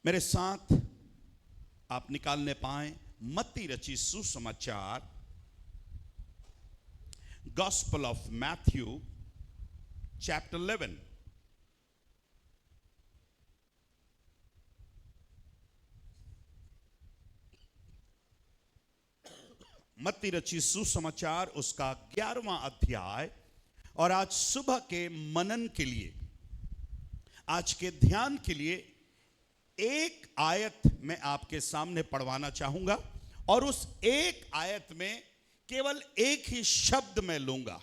मेरे साथ आप निकालने पाए मत्ती रचित सुसमाचार, गॉस्पेल ऑफ मैथ्यू चैप्टर 11। मत्ती रचित सुसमाचार उसका 11वां अध्याय। और आज सुबह के मनन के लिए, आज के ध्यान के लिए एक आयत मैं आपके सामने पढ़वाना चाहूंगा, और उस एक आयत में केवल एक ही शब्द मैं लूंगा,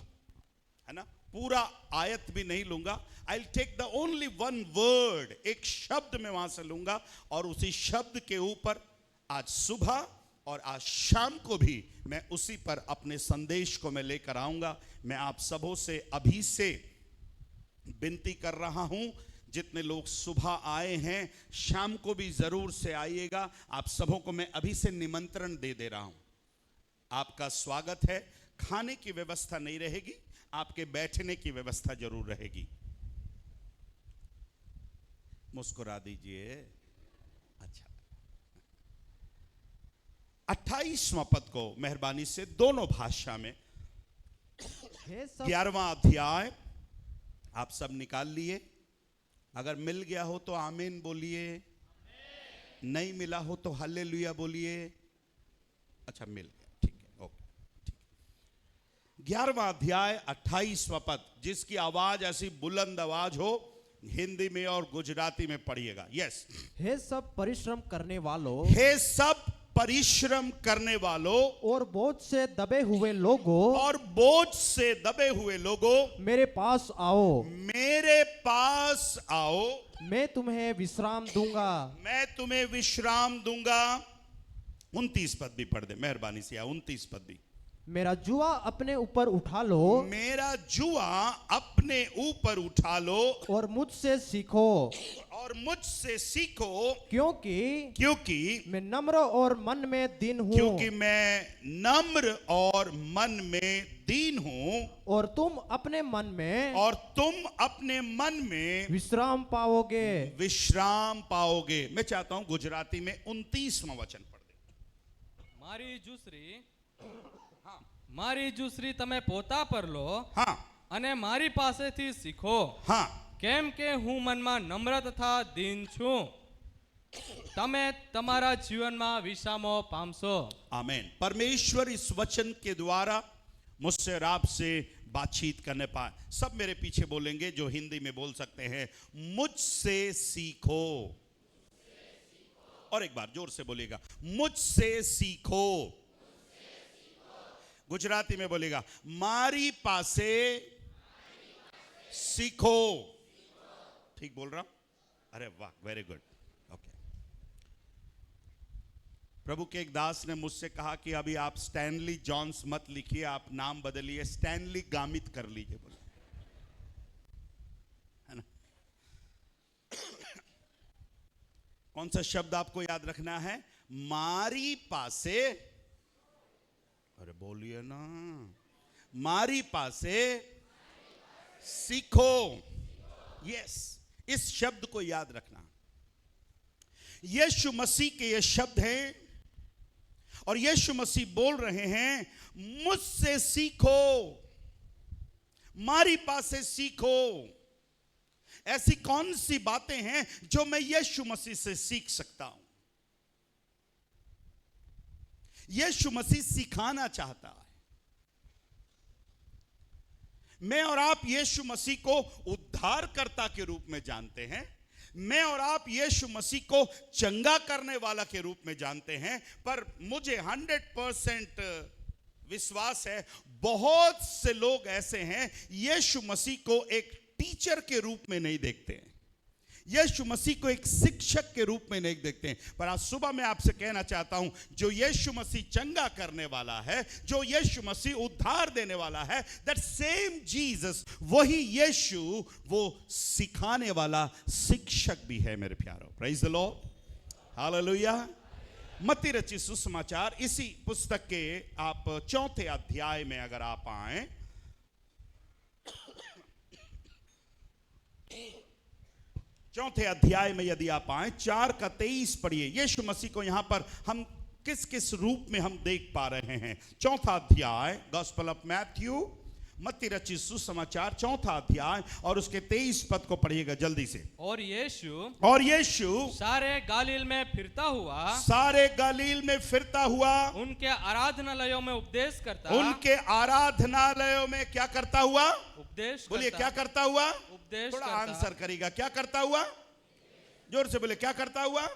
है ना। पूरा आयत भी नहीं लूंगा। I will take the only one word, एक शब्द मैं वहां से लूंगा, और उसी शब्द के ऊपर आज सुबह और आज शाम को भी मैं उसी पर अपने संदेश को मैं लेकर आऊंगा। मैं आप सबों से अभी से विनती कर रहा हूं, जितने लोग सुबह आए हैं शाम को भी जरूर से आइएगा। आप सबों को मैं अभी से निमंत्रण दे रहा हूं। आपका स्वागत है। खाने की व्यवस्था नहीं रहेगी, आपके बैठने की व्यवस्था जरूर रहेगी। मुस्कुरा दीजिए। अच्छा, 28वां पद को मेहरबानी से दोनों भाषा में, 11वां अध्याय आप सब निकाल लिए। अगर मिल गया हो तो आमीन बोलिए, नहीं मिला हो तो हालेलुया बोलिए। अच्छा, मिल गया, ठीक है, ओके, ठीक है। 11वां अध्याय 28वां पद, जिसकी आवाज ऐसी बुलंद आवाज हो, हिंदी में और गुजराती में पढ़िएगा। यस। हे सब परिश्रम करने वालों, हे सब परिश्रम करने वालों और बोझ से दबे हुए लोगों, और बोझ से दबे हुए लोगों, मेरे पास आओ, मेरे पास आओ, मैं तुम्हें विश्राम दूंगा। मैं तुम्हें विश्राम दूंगा। 29 पद भी पढ़ दे मेहरबानी से, 29 पद भी। मेरा जुआ अपने ऊपर उठा लो, मेरा जुआ अपने ऊपर उठा लो, और मुझसे सीखो, और मुझसे सीखो, क्योंकि मैं नम्र और मन में दीन हूँ। क्योंकि मैं नम्र और मन में दीन हूँ, और तुम अपने मन में विश्राम पाओगे। विश्राम पाओगे। मैं चाहता हूं गुजराती में 29वां वचन पढ़ दे। મારી જુસરી તમે પોતા પર લો, हाँ, અને મારી પાસેથી શીખો, हाँ, કેમ કે હું મનમાં નમ્ર તથા દીન છું, તમે તમારા જીવનમાં વિશ્રામો પામશો। आमीन। परमेश्वर इस वचन के द्वारा मुझसे और आपसे बातचीत करने पाए। सब मेरे पीछे बोलेंगे जो हिंदी में बोल सकते हैं, मुझसे सीखो। और एक बार जोर से बोलिएगा, मुझसे सीखो। गुजराती में बोलेगा, मारी पासे सीखो। ठीक बोल रहा हूं? अरे वाह, वेरी गुड, ओके। प्रभु के एक दास ने मुझसे कहा कि अभी आप स्टैनली जॉन्स मत लिखिए, आप नाम बदलिए, स्टैनली गामित कर लीजिए, बोले, है ना। कौन सा शब्द आपको याद रखना है? मारी पासे, अरे बोलिए ना, मारी पासे सीखो। यस, इस शब्द को याद रखना। यीशु मसीह के ये शब्द हैं, और यीशु मसीह बोल रहे हैं, मुझसे सीखो, मारी पासे सीखो। ऐसी कौन सी बातें हैं जो मैं यीशु मसीह से सीख सकता हूं? यीशु मसीह सिखाना चाहता है। मैं और आप यीशु मसीह को उद्धारकर्ता के रूप में जानते हैं, मैं और आप यीशु मसीह को चंगा करने वाला के रूप में जानते हैं, पर मुझे 100% विश्वास है, बहुत से लोग ऐसे हैं यीशु मसीह को एक टीचर के रूप में नहीं देखते हैं, यीशु मसीह को एक शिक्षक के रूप में नहीं देखते हैं। पर आज सुबह मैं आपसे कहना चाहता हूं, जो यीशु मसीह चंगा करने वाला है, जो यीशु मसीह उद्धार देने वाला है, दैट सेम जीसस, वही यीशु वो सिखाने वाला शिक्षक भी है मेरे प्यारों। Praise the Lord, hallelujah. मत्ती रचित सुसमाचार, इसी पुस्तक के आप 4थे अध्याय में अगर आप आए, चौथे अध्याय में यदि आप आए 4:23 पढ़िए। यीशु मसीह को यहां पर हम किस किस रूप में हम देख पा रहे हैं। चौथा अध्याय गॉस्पेल ऑफ मैथ्यू, मत्ती रचित सुसमाचार, चौथा अध्याय और उसके 23 पद को पढ़िएगा जल्दी से। और यीशु सारे गालील में फिरता हुआ उनके आराधनालयों में उपदेश क्या करता हुआ? उपदेश बोलिए क्या करता हुआ? उपदेश थोड़ा करता। आंसर करेगा। क्या करता हुआ? जोर से बोले क्या करता हुआ?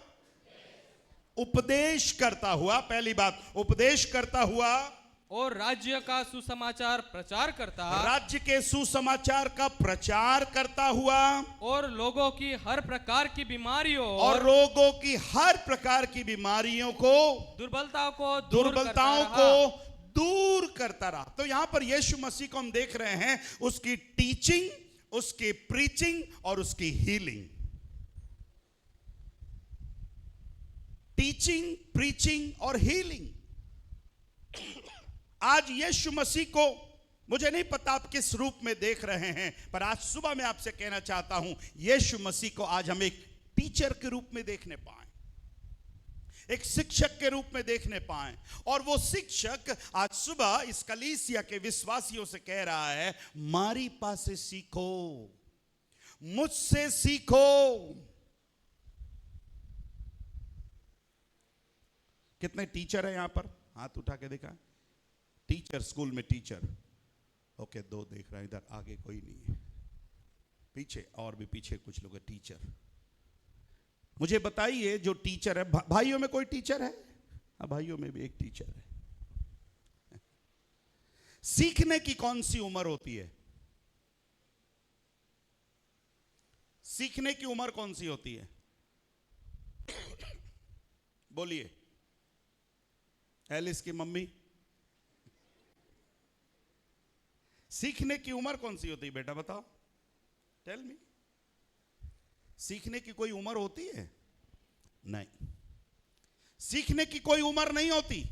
उपदेश करता हुआ। पहली बात, उपदेश करता हुआ और राज्य का सुसमाचार प्रचार करता, राज्य के सुसमाचार का प्रचार करता हुआ और लोगों की हर प्रकार की बीमारियों को, दुर्बलताओं को दूर करता रहा। तो यहां पर यीशु मसीह को हम देख रहे हैं, उसकी टीचिंग, उसकी प्रीचिंग और उसकी हीलिंग। टीचिंग, प्रीचिंग और हीलिंग। आज यीशु मसीह को मुझे नहीं पता आप किस रूप में देख रहे हैं, पर आज सुबह मैं आपसे कहना चाहता हूं, यीशु मसीह को आज हम एक टीचर के रूप में देखने पाए, एक शिक्षक के रूप में देखने पाए। और वो शिक्षक आज सुबह इस कलीसिया के विश्वासियों से कह रहा है, मारी पासे सीखो, मुझसे सीखो। कितने टीचर हैं यहां पर? हाथ उठा के देखा। टीचर, स्कूल में टीचर। ओके, 2 देख रहे हैं। इधर आगे कोई नहीं है, पीछे और भी पीछे कुछ लोग हैं टीचर। मुझे बताइए, जो टीचर है, भाइयों में कोई टीचर है? हाँ, भाइयों में भी एक टीचर है। सीखने की कौन सी उम्र होती है? सीखने की उम्र कौन सी होती है? बोलिए। एलिस की मम्मी, सीखने की उम्र कौन सी होती है बेटा? बताओ, टेल मी। सीखने की कोई उम्र होती है? नहीं, सीखने की कोई उम्र नहीं होती।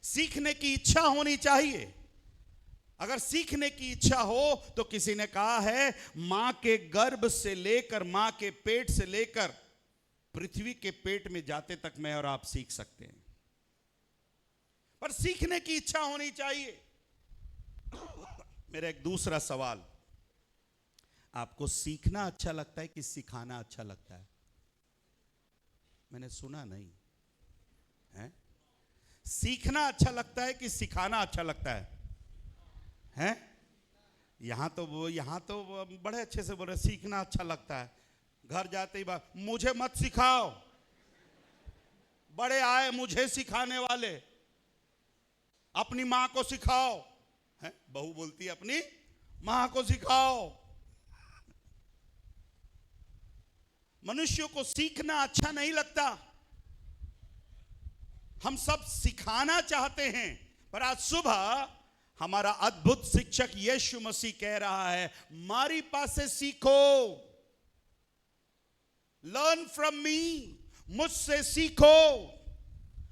सीखने की इच्छा होनी चाहिए। अगर सीखने की इच्छा हो तो किसी ने कहा है, मां के गर्भ से लेकर, मां के पेट से लेकर पृथ्वी के पेट में जाते तक मैं और आप सीख सकते हैं, पर सीखने की इच्छा होनी चाहिए। मेरा एक दूसरा सवाल, आपको सीखना अच्छा लगता है कि सिखाना अच्छा लगता है? मैंने सुना नहीं है। सीखना अच्छा लगता है कि सिखाना अच्छा लगता है? हैं? यहां तो बड़े अच्छे से बोल रहे, सीखना अच्छा लगता है। घर जाते ही बात, मुझे मत सिखाओ, बड़े आए मुझे सिखाने वाले, अपनी मां को सिखाओ। है? बहू बोलती है अपनी मां को सिखाओ। मनुष्यों को सीखना अच्छा नहीं लगता। हम सब सिखाना चाहते हैं, पर आज सुबह हमारा अद्भुत शिक्षक यीशु मसीह कह रहा है, मारी पासे सीखो, लर्न फ्रॉम मी, मुझसे सीखो।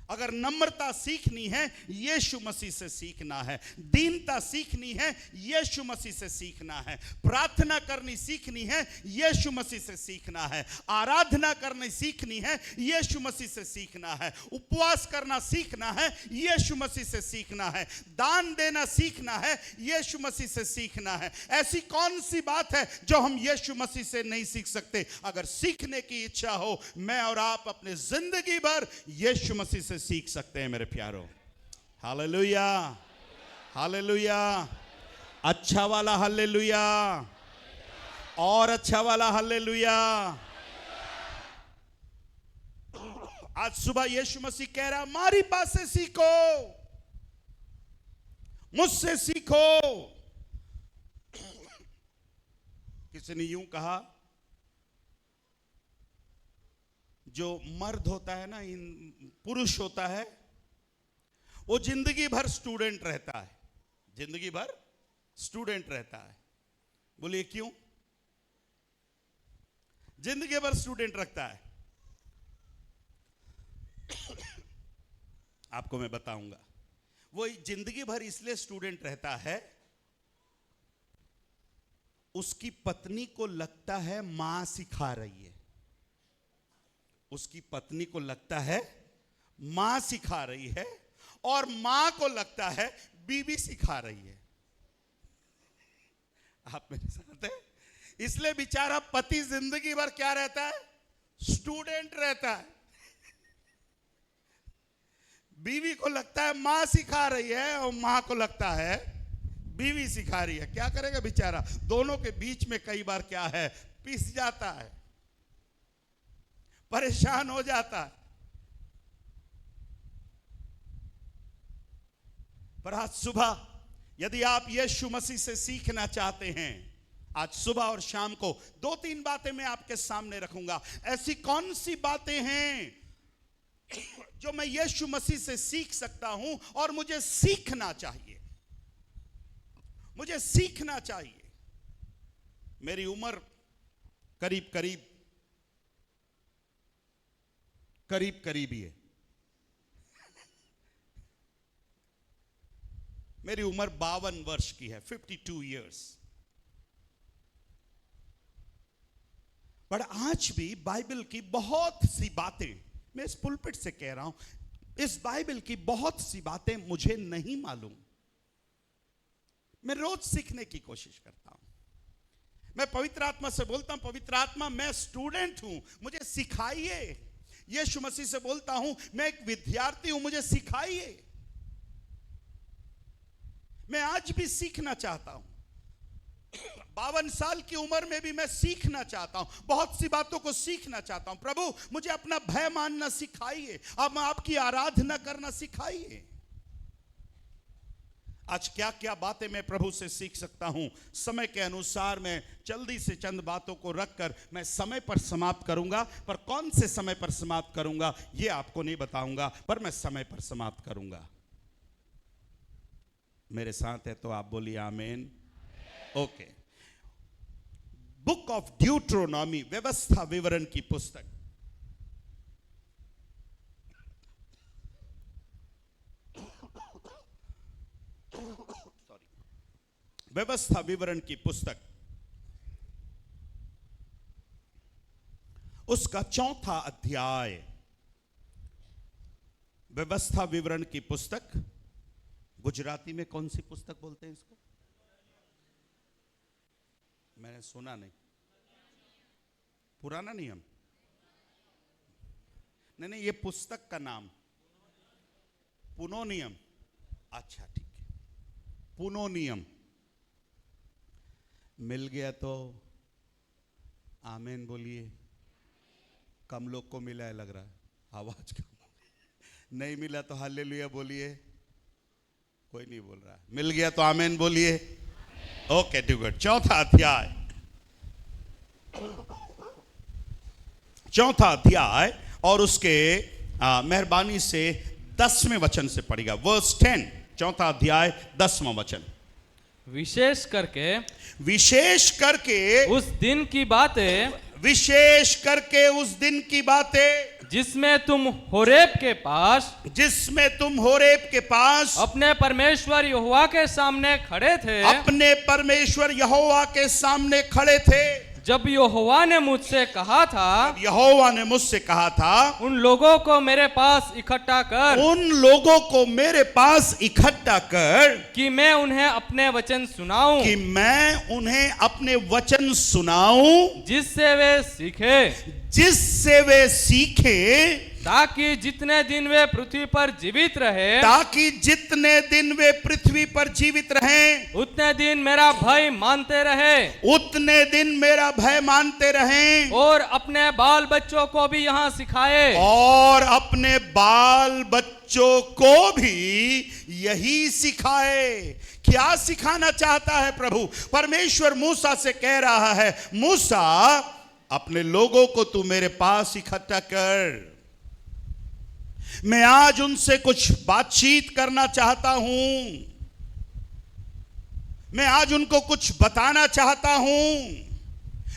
अगर नम्रता सीखनी है, यीशु मसीह से सीखना है। दीनता सीखनी है, यीशु मसीह से सीखना है। प्रार्थना करनी सीखनी है, यीशु मसीह से सीखना है। आराधना करनी सीखनी है, यीशु मसीह से सीखना है। उपवास करना सीखना है, यीशु मसीह से सीखना है। दान देना सीखना है, यीशु मसीह से सीखना है। ऐसी कौन सी बात है जो हम यीशु मसीह से नहीं सीख सकते? अगर सीखने की इच्छा हो, मैं और आप अपने जिंदगी भर यीशु मसीह से सीख सकते हैं मेरे प्यारो। Hallelujah, hallelujah. अच्छा वाला हालेलुया, और अच्छा वाला हालेलुया। आज सुबह यीशु मसीह कह रहा, हमारी बात से सीखो, मुझसे सीखो। किसी ने यूं कहा, जो मर्द होता है ना, पुरुष होता है, वो जिंदगी भर स्टूडेंट रहता है, जिंदगी भर स्टूडेंट रहता है। बोलिए क्यों? जिंदगी भर स्टूडेंट रखता है। आपको मैं बताऊंगा, वो जिंदगी भर इसलिए स्टूडेंट रहता है उसकी पत्नी को लगता है मां सिखा रही है, उसकी पत्नी को लगता है मां सिखा रही है, और मां को लगता है बीवी सिखा रही है। आप मेरे साथ हैं? इसलिए बेचारा पति जिंदगी भर क्या रहता है? स्टूडेंट रहता है। बीवी को लगता है मां सिखा रही है और मां को लगता है बीवी सिखा रही है। क्या करेगा बेचारा? दोनों के बीच में कई बार क्या है? पिस जाता है, परेशान हो जाता है। पर आज सुबह यदि आप यीशु मसीह से सीखना चाहते हैं, आज सुबह और शाम को 2-3 बातें मैं आपके सामने रखूंगा। ऐसी कौन सी बातें हैं जो मैं यीशु मसीह से सीख सकता हूं और मुझे सीखना चाहिए, मुझे सीखना चाहिए। मेरी उम्र करीब करीब ही है। मेरी उम्र 52 वर्ष की है, 52 इयर्स। पर आज भी बाइबल की बहुत सी बातें, मैं इस पुलपिट से कह रहा हूं, इस बाइबल की बहुत सी बातें मुझे नहीं मालूम। मैं रोज सीखने की कोशिश करता हूं। मैं पवित्र आत्मा से बोलता हूं, पवित्र आत्मा मैं स्टूडेंट हूं, मुझे सिखाइए। यीशु मसीह से बोलता हूं, मैं एक विद्यार्थी हूं, मुझे सिखाइए। मैं आज भी सीखना चाहता हूं। 52 साल की उम्र में भी मैं सीखना चाहता हूं, बहुत सी बातों को सीखना चाहता हूं। प्रभु मुझे अपना भय मानना सिखाइए, अब आपकी आराधना करना सिखाइए। आज क्या क्या बातें मैं प्रभु से सीख सकता हूं? समय के अनुसार मैं जल्दी से चंद बातों को रखकर मैं समय पर समाप्त करूंगा। पर कौन से समय पर समाप्त करूंगा यह आपको नहीं बताऊंगा, पर मैं समय पर समाप्त करूंगा। मेरे साथ है तो आप बोलिए आमीन। ओके। बुक ऑफ ड्यूट्रोनॉमी, व्यवस्था विवरण की पुस्तक, व्यवस्था विवरण की पुस्तक, उसका 4था अध्याय। व्यवस्था विवरण की पुस्तक, गुजराती में कौन सी पुस्तक बोलते हैं इसको? मैंने सुना नहीं। पुराना नियम? नहीं, ये पुस्तक का नाम पुनोनियम। अच्छा ठीक है, पुनोनियम। मिल गया तो आमीन बोलिए। कम लोग को मिला है लग रहा है, आवाज कम। नहीं मिला तो हालेलुया बोलिए। कोई नहीं बोल रहा। मिल गया तो आमीन बोलिए। Okay to good. 4था अध्याय, 4था अध्याय और उसके मेहरबानी से 10वें वचन से पढ़ेगा। वर्स 10, 4था अध्याय 10वां वचन। विशेष करके उस दिन की बातें, विशेष करके उस दिन की बातें, जिसमें तुम होरेब के पास अपने परमेश्वर यहोवा के सामने खड़े थे, जब यहोवा ने मुझसे कहा था, उन लोगों को मेरे पास इकट्ठा कर, कि मैं उन्हें अपने वचन सुनाऊं, जिससे वे सीखे, ताकि जितने दिन वे पृथ्वी पर जीवित रहे, उतने दिन मेरा भय मानते रहे, और अपने बाल बच्चों को भी यहाँ सिखाए, और अपने बाल बच्चों को भी यही सिखाए। क्या सिखाना चाहता है प्रभु? परमेश्वर मूसा से कह रहा है, मूसा अपने लोगों को तू मेरे पास इकट्ठा कर, मैं आज उनसे कुछ बातचीत करना चाहता हूं, मैं आज उनको कुछ बताना चाहता हूं,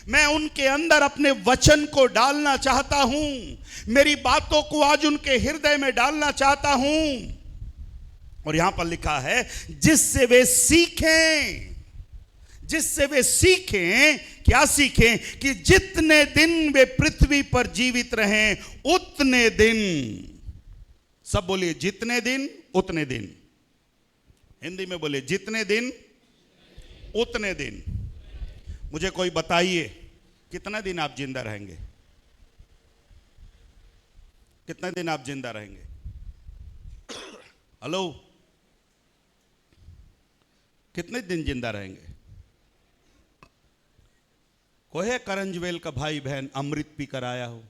मैं उनके अंदर अपने वचन को डालना चाहता हूं, मेरी बातों को आज उनके हृदय में डालना चाहता हूं। और यहां पर लिखा है जिससे वे सीखें, जिससे वे सीखें, क्या सीखें? कि जितने दिन वे पृथ्वी पर जीवित रहें उतने दिन, सब बोलिए जितने दिन उतने दिन, हिंदी में बोलिए जितने दिन उतने दिन। मुझे कोई बताइए कितना दिन आप जिंदा रहेंगे? कितने दिन आप जिंदा रहेंगे? हेलो, कितने दिन जिंदा रहेंगे? कोई है करंजवेल का भाई बहन अमृत पी कर आया हो?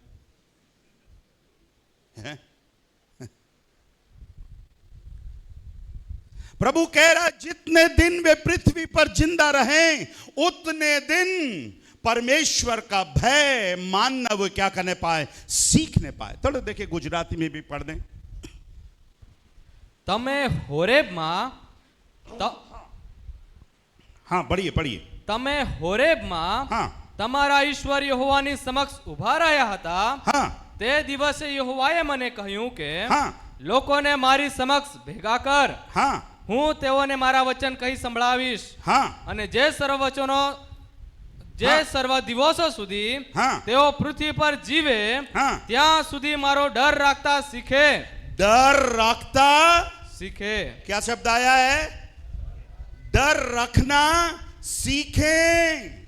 है? प्रभु कह रहा जितने दिन वे पृथ्वी पर जिंदा रहें उतने दिन परमेश्वर का भय मानना वो क्या करने पाए? सीखने पाए। थोड़ा देखिए गुजराती में भी पढ़ दें। तमे होरेब मां हाँ पढ़िए पढ़िए। तमे होरेब मां हाँ તમારા ઈશ્વર યહોવાની સમક્ષ ઊભા રહ્યા હતા। हाँ તે દિવસે યહોવાએ મને કહ્યું કે हाँ લોકોને મારી સમક્ષ ભેગા કર। हाँ હું તેઓને મારા વચન કહી સંભળાવીશ हाँ અને જે સર્વ દિવસો સુધી हाँ તેઓ પૃથ્વી પર જીવે हाँ ત્યાં સુધી મારો ડર રાખતા શીખે। डर रखता सीखे। क्या शब्द आया है? डर रखना सीखें।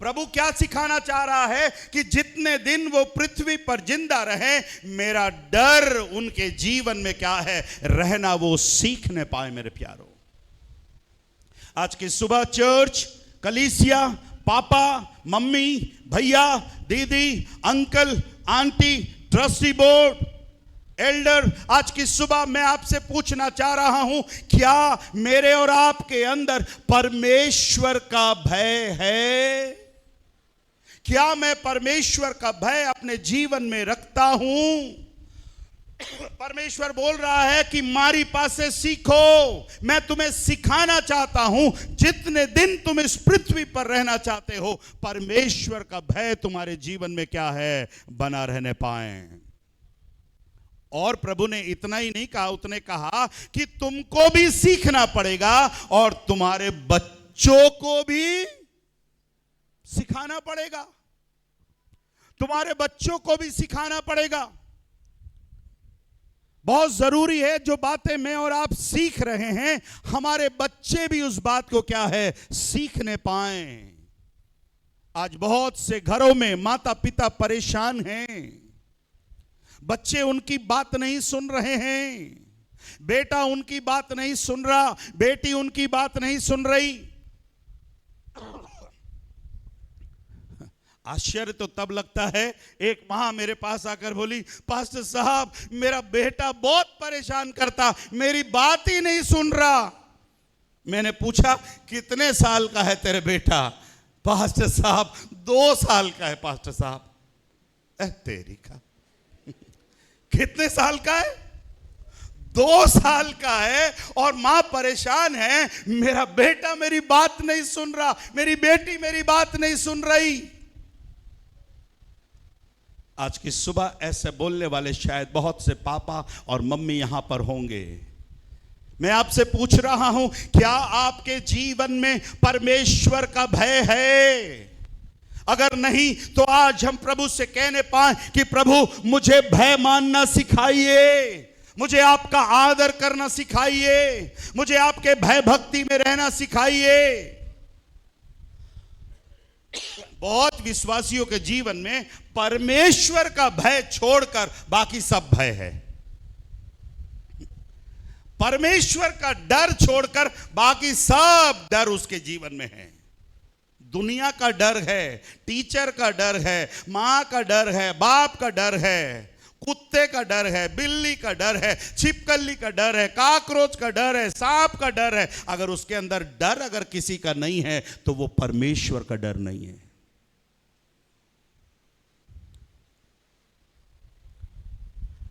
प्रभु क्या सिखाना चाह रहा है? कि जितने दिन वो पृथ्वी पर जिंदा रहे मेरा डर उनके जीवन में क्या है? रहना वो सीखने पाए। मेरे प्यारो, आज की सुबह चर्च, कलीसिया, पापा, मम्मी, भैया, दीदी, uncle, aunty, trustee board, Elder, आज की सुबह मैं आपसे पूछना चाह रहा हूं, क्या मेरे और आपके अंदर परमेश्वर का भय है? क्या मैं परमेश्वर का भय अपने जीवन में रखता हूं? परमेश्वर बोल रहा है कि मारी पासे सीखो। मैं तुम्हें सिखाना चाहता हूं, जितने दिन तुम इस पृथ्वी पर रहना चाहते हो परमेश्वर का भय तुम्हारे जीवन में क्या है? बना रहने पाए। और प्रभु ने इतना ही नहीं कहा, उसने कहा कि तुमको भी सीखना पड़ेगा और तुम्हारे बच्चों को भी सिखाना पड़ेगा। तुम्हारे बच्चों को भी सिखाना पड़ेगा। बहुत जरूरी है जो बातें मैं और आप सीख रहे हैं हमारे बच्चे भी उस बात को क्या है? सीखने पाएं। आज बहुत से घरों में माता पिता परेशान हैं, बच्चे उनकी बात नहीं सुन रहे हैं, बेटा उनकी बात नहीं सुन रहा, बेटी उनकी बात नहीं सुन रही। आश्चर्य तो तब लगता है, एक मां मेरे पास आकर बोली, पास्टर साहब मेरा बेटा बहुत परेशान करता, मेरी बात ही नहीं सुन रहा। मैंने पूछा कितने साल का है तेरे बेटा? पास्टर साहब 2 साल का है। पास्टर साहब तेरी का कितने साल का है? 2 साल का है और मां परेशान है, मेरा बेटा मेरी बात नहीं सुन रहा, मेरी बेटी मेरी बात नहीं सुन रही। आज की सुबह ऐसे बोलने वाले शायद बहुत से पापा और मम्मी यहां पर होंगे। मैं आपसे पूछ रहा हूं, क्या आपके जीवन में परमेश्वर का भय है? अगर नहीं तो आज हम प्रभु से कहने पाए कि प्रभु मुझे भय मानना सिखाइए, मुझे आपका आदर करना सिखाइए, मुझे आपके भय भक्ति में रहना सिखाइए। बहुत विश्वासियों के जीवन में परमेश्वर का भय छोड़कर बाकी सब भय है। परमेश्वर का डर छोड़कर बाकी सब डर उसके जीवन में है। दुनिया का डर है, टीचर का डर है, मां का डर है, बाप का डर है, कुत्ते का डर है, बिल्ली का डर है, छिपकली का डर है, काकरोच का डर है, सांप का डर है। अगर उसके अंदर डर अगर किसी का नहीं है तो वो परमेश्वर का डर नहीं है।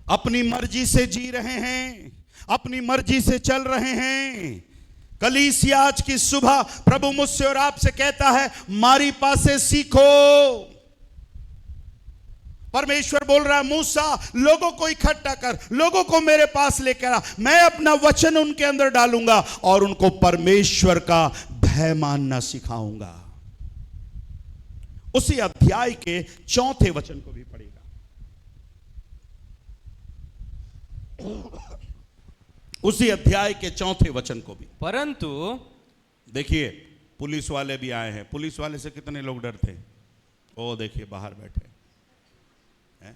अपनी मर्जी से जी रहे हैं, अपनी मर्जी से चल रहे हैं। कलीसिया आज की सुबह प्रभु मुझसे और आपसे कहता है, मारी पासे सीखो। परमेश्वर बोल रहा है, मूसा लोगों को इकट्ठा कर, लोगों को मेरे पास लेकर आ, मैं अपना वचन उनके अंदर डालूंगा और उनको परमेश्वर का भय मानना सिखाऊंगा। उसी अध्याय के 4 वचन को भी पढ़ेगा। उसी अध्याय के 4 वचन को भी। परंतु देखिए, पुलिस वाले भी आए हैं। पुलिस वाले से कितने लोग डरते हैं? ओ देखिए बाहर बैठे हैं।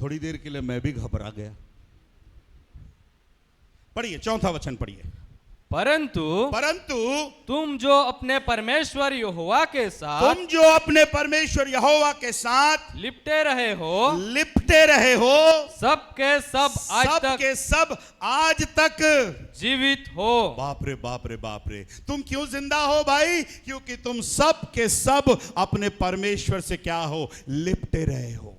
थोड़ी देर के लिए मैं भी घबरा गया। पढ़िए 4 वचन पढ़िए। परंतु तुम जो अपने परमेश्वर यहोवा के साथ लिपटे रहे हो सब आज तक जीवित हो। बाप रे बाप रे बाप रे। तुम क्यों जिंदा हो भाई? क्योंकि तुम सब के सब अपने परमेश्वर से क्या हो? लिपटे रहे हो।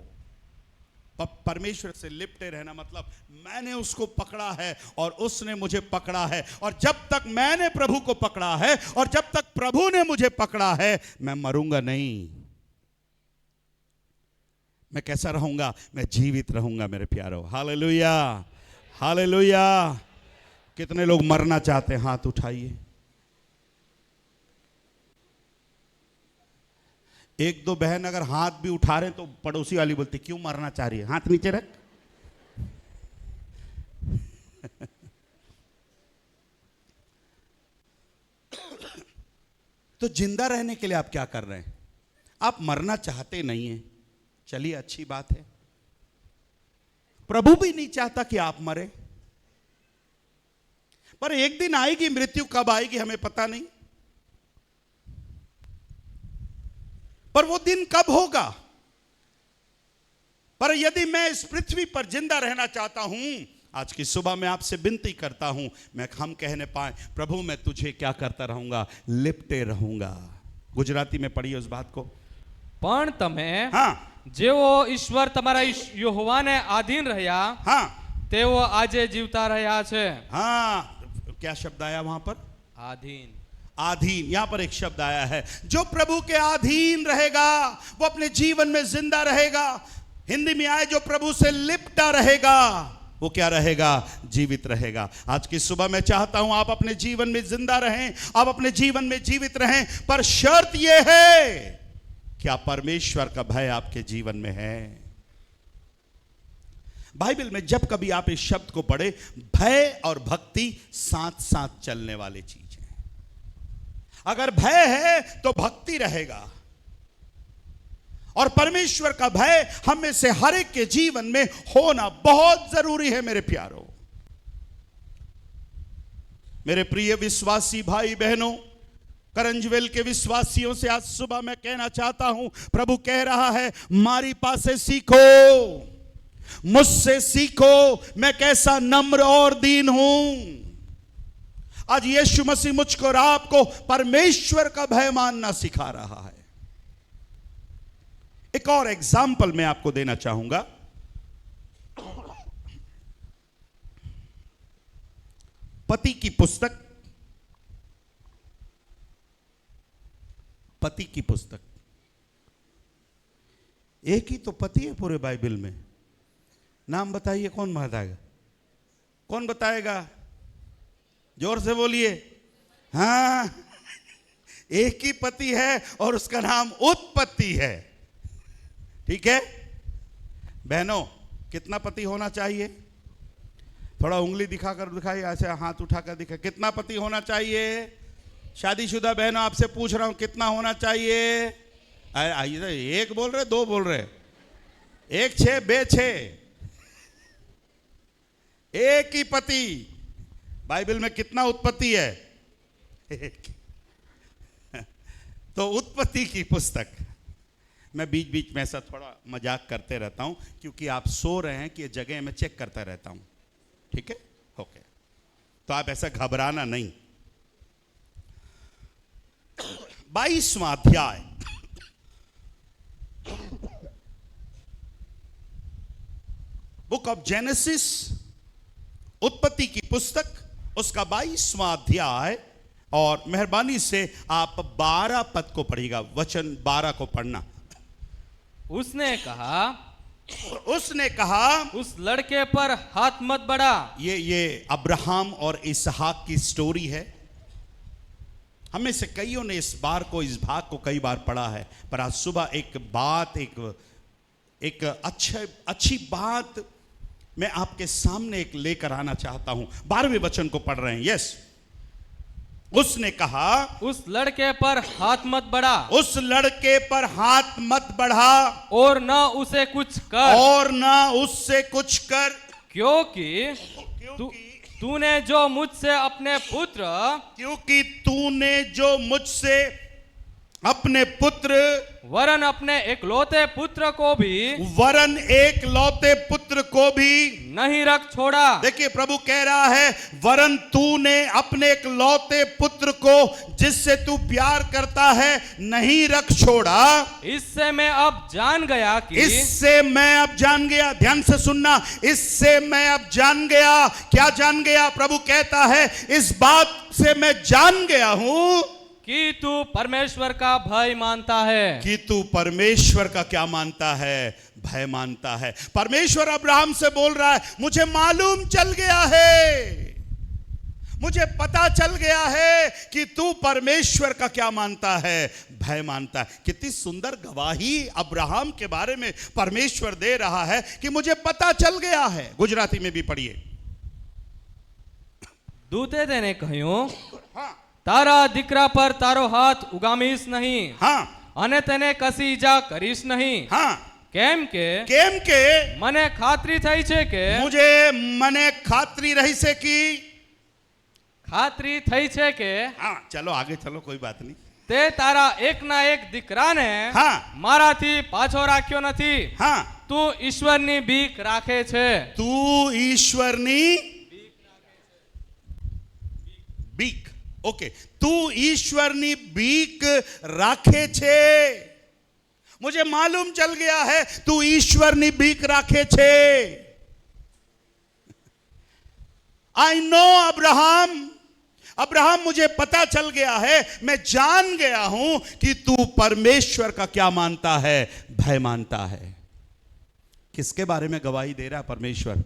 परमेश्वर से लिपटे रहना मतलब मैंने उसको पकड़ा है और उसने मुझे पकड़ा है, और जब तक मैंने प्रभु को पकड़ा है और जब तक प्रभु ने मुझे पकड़ा है, मैं मरूंगा नहीं। मैं कैसा रहूंगा? मैं जीवित रहूंगा मेरे प्यारों। Hallelujah, hallelujah. कितने लोग मरना चाहते हैं? हाथ उठाइए। 1-2 बहन अगर हाथ भी उठा रहे हैं तो पड़ोसी वाली बोलती क्यों मरना चाह रही है? हाथ नीचे रख। तो जिंदा रहने के लिए आप क्या कर रहे हैं? आप मरना चाहते नहीं हैं। चलिए, अच्छी बात है। प्रभु भी नहीं चाहता कि आप मरे, पर एक दिन आएगी मृत्यु। कब आएगी हमें पता नहीं, पर वो दिन कब होगा। पर यदि मैं इस पृथ्वी पर जिंदा रहना चाहता हूं, आज की सुबह मैं आपसे विनती करता हूं, हम कहने पाए प्रभु मैं तुझे क्या करता रहूंगा? लिपटे रहूंगा। गुजराती में पढ़िए उस बात को। पण तमे हाँ, जेवो ईश्वर तमारा यहोवाने आधीन रह्या, हाँ, तेवो आजे जीवता रह्या छे। हाँ, क्या शब्द आया वहां पर? आधीन। आधीन। यहां पर एक शब्द आया है, जो प्रभु के अधीन रहेगा वो अपने जीवन में जिंदा रहेगा। हिंदी में आए, जो प्रभु से लिपटा रहेगा वो क्या रहेगा? जीवित रहेगा। आज की सुबह मैं चाहता हूं आप अपने जीवन में जिंदा रहें, आप अपने जीवन में जीवित रहें, पर शर्त यह है क्या परमेश्वर का भय आपके जीवन में है? बाइबल में जब कभी आप इस शब्द को पढ़े, भय और भक्ति साथ साथ चलने वाली चीज है। अगर भय है तो भक्ति रहेगा, और परमेश्वर का भय हम में से हर एक के जीवन में होना बहुत जरूरी है मेरे प्यारों। मेरे प्रिय विश्वासी भाई बहनों, करंजवेल के विश्वासियों से आज सुबह मैं कहना चाहता हूं, प्रभु कह रहा है मारी पासे सीखो, मुझसे सीखो, मैं कैसा नम्र और दीन हूं। आज यीशु मसीह मुझको और आपको परमेश्वर का भय मानना सिखा रहा है। एक और एग्जाम्पल मैं आपको देना चाहूंगा। पति की पुस्तक, पति की पुस्तक। एक ही तो पति है पूरे बाइबल में। नाम बताइए, कौन बताएगा? कौन बताएगा? जोर से बोलिए। हाँ, एक ही पति है और उसका नाम उत्पत्ति है। ठीक है बहनों, कितना पति होना चाहिए? थोड़ा उंगली दिखाकर दिखाइए, ऐसे हाथ उठाकर दिखाइए। कितना पति होना चाहिए? शादीशुदा बहनों आपसे पूछ रहा हूं, कितना होना चाहिए? आइए, 1 बोल रहे, 2 बोल रहे, 1 6 2 6। एक ही पति। बाइबल में कितना उत्पत्ति है? तो उत्पत्ति की पुस्तक। मैं बीच बीच में ऐसा थोड़ा मजाक करते रहता हूं, क्योंकि आप सो रहे हैं कि जगह में चेक करता रहता हूं। ठीक है, ओके, तो आप ऐसा घबराना नहीं। 22वां अध्याय, बुक ऑफ जेनेसिस, उत्पत्ति की पुस्तक, उसका 22वां अध्याय, और मेहरबानी से आप 12 पद को पढ़िएगा। वचन 12 को पढ़ना। उसने कहा उस लड़के पर हाथ मत बढ़ा। ये अब्राहम और इसहाक की स्टोरी है। हम में से कईयों ने इस भाग को कई बार पढ़ा है, पर आज सुबह एक अच्छी बात मैं आपके सामने एक लेकर आना चाहता हूं। 12वें वचन को पढ़ रहे हैं। यस, उसने कहा, उस लड़के पर हाथ मत बढ़ा, उस लड़के पर हाथ मत बढ़ा, और न उसे कुछ कर, और न उससे कुछ कर, क्योंकि तूने जो मुझसे अपने पुत्र, क्योंकि तूने जो मुझसे अपने पुत्र, वरन अपने एकलौते पुत्र को भी, वरन एकलौते पुत्र को भी नहीं रख छोड़ा। देखिए, प्रभु कह रहा है, वरन तूने अपने एकलौते पुत्र को जिससे तू प्यार करता है नहीं रख छोड़ा। इससे मैं अब जान गया कि, इससे मैं अब जान गया, ध्यान से सुनना, इससे मैं अब जान गया। क्या जान गया? प्रभु कहता है, इस बात से मैं जान गया हूं कि तू परमेश्वर का भय मानता है। कि तू परमेश्वर का क्या मानता है? भय मानता है। परमेश्वर अब्राहम से बोल रहा है, मुझे मालूम चल गया है, मुझे पता चल गया है कि तू परमेश्वर का क्या मानता है? भय मानता है। कितनी सुंदर गवाही अब्राहम के बारे में परमेश्वर दे रहा है कि मुझे पता चल गया है। गुजराती में भी पढ़िए। दूते તેને કહ્યું, हाँ, તારા દીકરા પર તારો હાથ ઉગામીશ નહીં, हाँ, અને તેને કશી ઈજા કરીશ નહીં, हाँ, કેમ કે મને ખાતરી થઈ છે કે, मुझे मने खातरी रही से कि, ખાતરી થઈ છે કે हाँ, चलो आगे चलो, कोई बात नहीं। તે તારા એકના એક દીકરાને હા. મારાથી પાછો રાખ્યો નથી। हाँ, તું ઈશ્વરની બીક રાખે છે। तू ईश्वरनी बीक, ओके, तू ईश्वरनी बीक राखे छे। मुझे मालूम चल गया है तू ईश्वरनी बीक राखे छे। आई नो अब्राहम, अब्राहम मुझे पता चल गया है, मैं जान गया हूं कि तू परमेश्वर का क्या मानता है? भय मानता है। किसके बारे में गवाही दे रहा है परमेश्वर?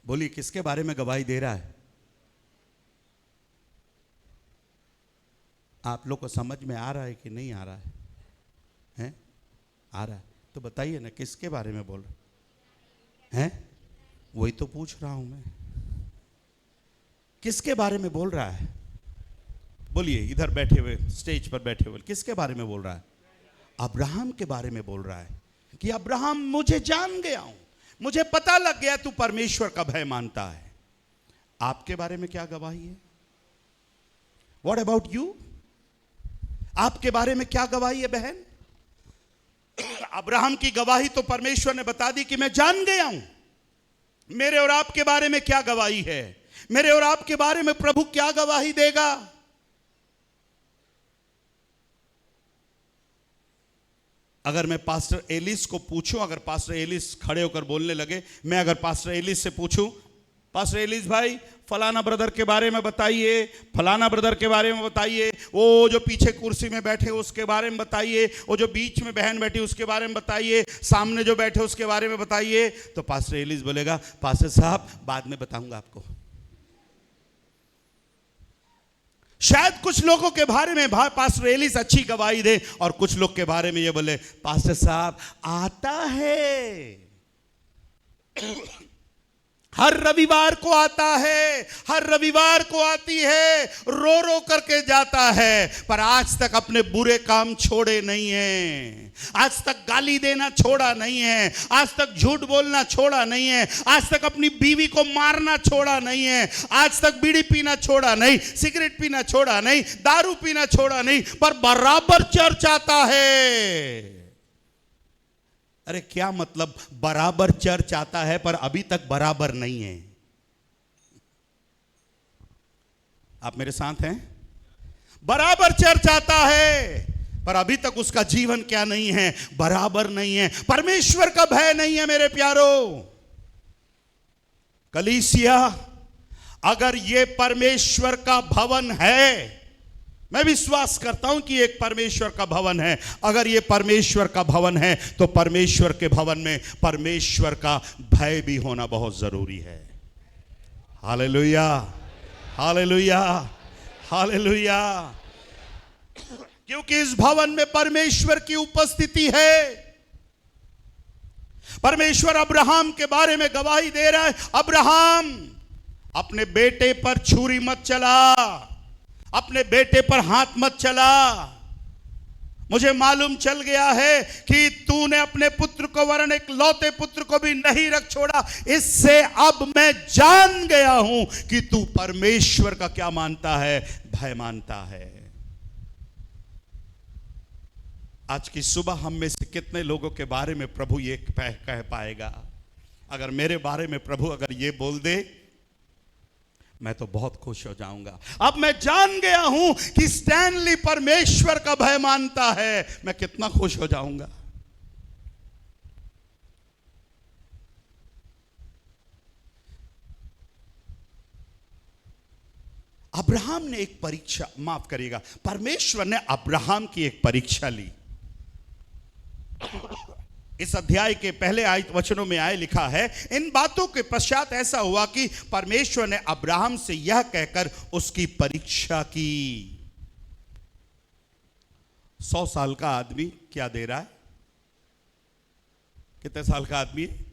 बोलिए, किसके बारे में गवाही दे रहा है? आप लोग को समझ में आ रहा है कि नहीं आ रहा है? हैं? आ रहा है तो बताइए ना, किसके बारे में बोल रहे हैं? वही तो पूछ रहा हूं मैं, किसके बारे में बोल रहा है? बोलिए, इधर बैठे हुए, स्टेज पर बैठे हुए, किसके बारे में बोल रहा है? अब्राहम के बारे में बोल रहा है कि अब्राहम, मुझे जान गया हूं, मुझे पता लग गया तू परमेश्वर का भय मानता है। आपके बारे में क्या गवाही है? What about you? आपके बारे में क्या गवाही है बहन? अब्राहम की गवाही तो परमेश्वर ने बता दी कि मैं जान गया हूं। मेरे और आपके बारे में क्या गवाही है? मेरे और आपके बारे में प्रभु क्या गवाही देगा? अगर मैं पास्टर एलिस को पूछूं, अगर पास्टर एलिस खड़े होकर बोलने लगे, मैं अगर पास्टर एलिस से पूछूं, पास्टर एलिस भाई, फलाना ब्रदर के बारे में बताइए, फलाना ब्रदर के बारे में बताइए, वो जो पीछे कुर्सी में बैठे उसके बारे में बताइए, वो जो बीच में बहन बैठी उसके बारे में बताइए, सामने जो बैठे उसके बारे में बताइए, तो पास्टर एलिस बोलेगा, पास्टर साहब बाद में बताऊंगा आपको। शायद कुछ लोगों के बारे में पास्टर एलिस अच्छी गवाही दे, और कुछ लोग के बारे में ये बोले, पास्टर साहब आता है, हर रविवार को आता है, हर रविवार को आती है, रो रो करके जाता है, पर आज तक अपने बुरे काम छोड़े नहीं है, आज तक गाली देना छोड़ा नहीं है, आज तक झूठ बोलना छोड़ा नहीं है, आज तक अपनी बीवी को मारना छोड़ा नहीं है, आज तक बीड़ी पीना छोड़ा नहीं, सिगरेट पीना छोड़ा नहीं, दारू पीना छोड़ा नहीं, पर बराबर चर्च आता है। अरे क्या मतलब? बराबर चर्च आता है पर अभी तक बराबर नहीं है। आप मेरे साथ हैं? बराबर चर्च आता है पर अभी तक उसका जीवन क्या नहीं है? बराबर नहीं है। परमेश्वर का भय नहीं है मेरे प्यारो। कलीसिया, अगर ये परमेश्वर का भवन है, मैं विश्वास करता हूं कि एक परमेश्वर का भवन है, अगर ये परमेश्वर का भवन है तो परमेश्वर के भवन में परमेश्वर का भय भी होना बहुत जरूरी है। Hallelujah, hallelujah. हालेलुया। क्योंकि इस भवन में परमेश्वर की उपस्थिति है। परमेश्वर अब्राहम के बारे में गवाही दे रहा है, अब्राहम अपने बेटे पर छुरी मत चला, अपने बेटे पर हाथ मत चला। मुझे मालूम चल गया है कि तूने अपने पुत्र को वरन एक लौते पुत्र को भी नहीं रख छोड़ा। इससे अब मैं जान गया हूं कि तू परमेश्वर का क्या मानता है, भय मानता है। आज की सुबह हम में से कितने लोगों के बारे में प्रभु ये कह पाएगा? अगर मेरे बारे में प्रभु अगर ये बोल दे, मैं तो बहुत खुश हो जाऊंगा। अब मैं जान गया हूं कि स्टैनली परमेश्वर का भय मानता है, मैं कितना खुश हो जाऊंगा। अब्राहम ने एक परीक्षा, माफ करिएगा, परमेश्वर ने अब्राहम की एक परीक्षा ली। इस अध्याय के पहले आयत वचनों में आए लिखा है, इन बातों के पश्चात ऐसा हुआ कि परमेश्वर ने अब्राहम से यह कहकर उसकी परीक्षा की। 100 साल का आदमी क्या दे रहा है? कितने साल का आदमी है?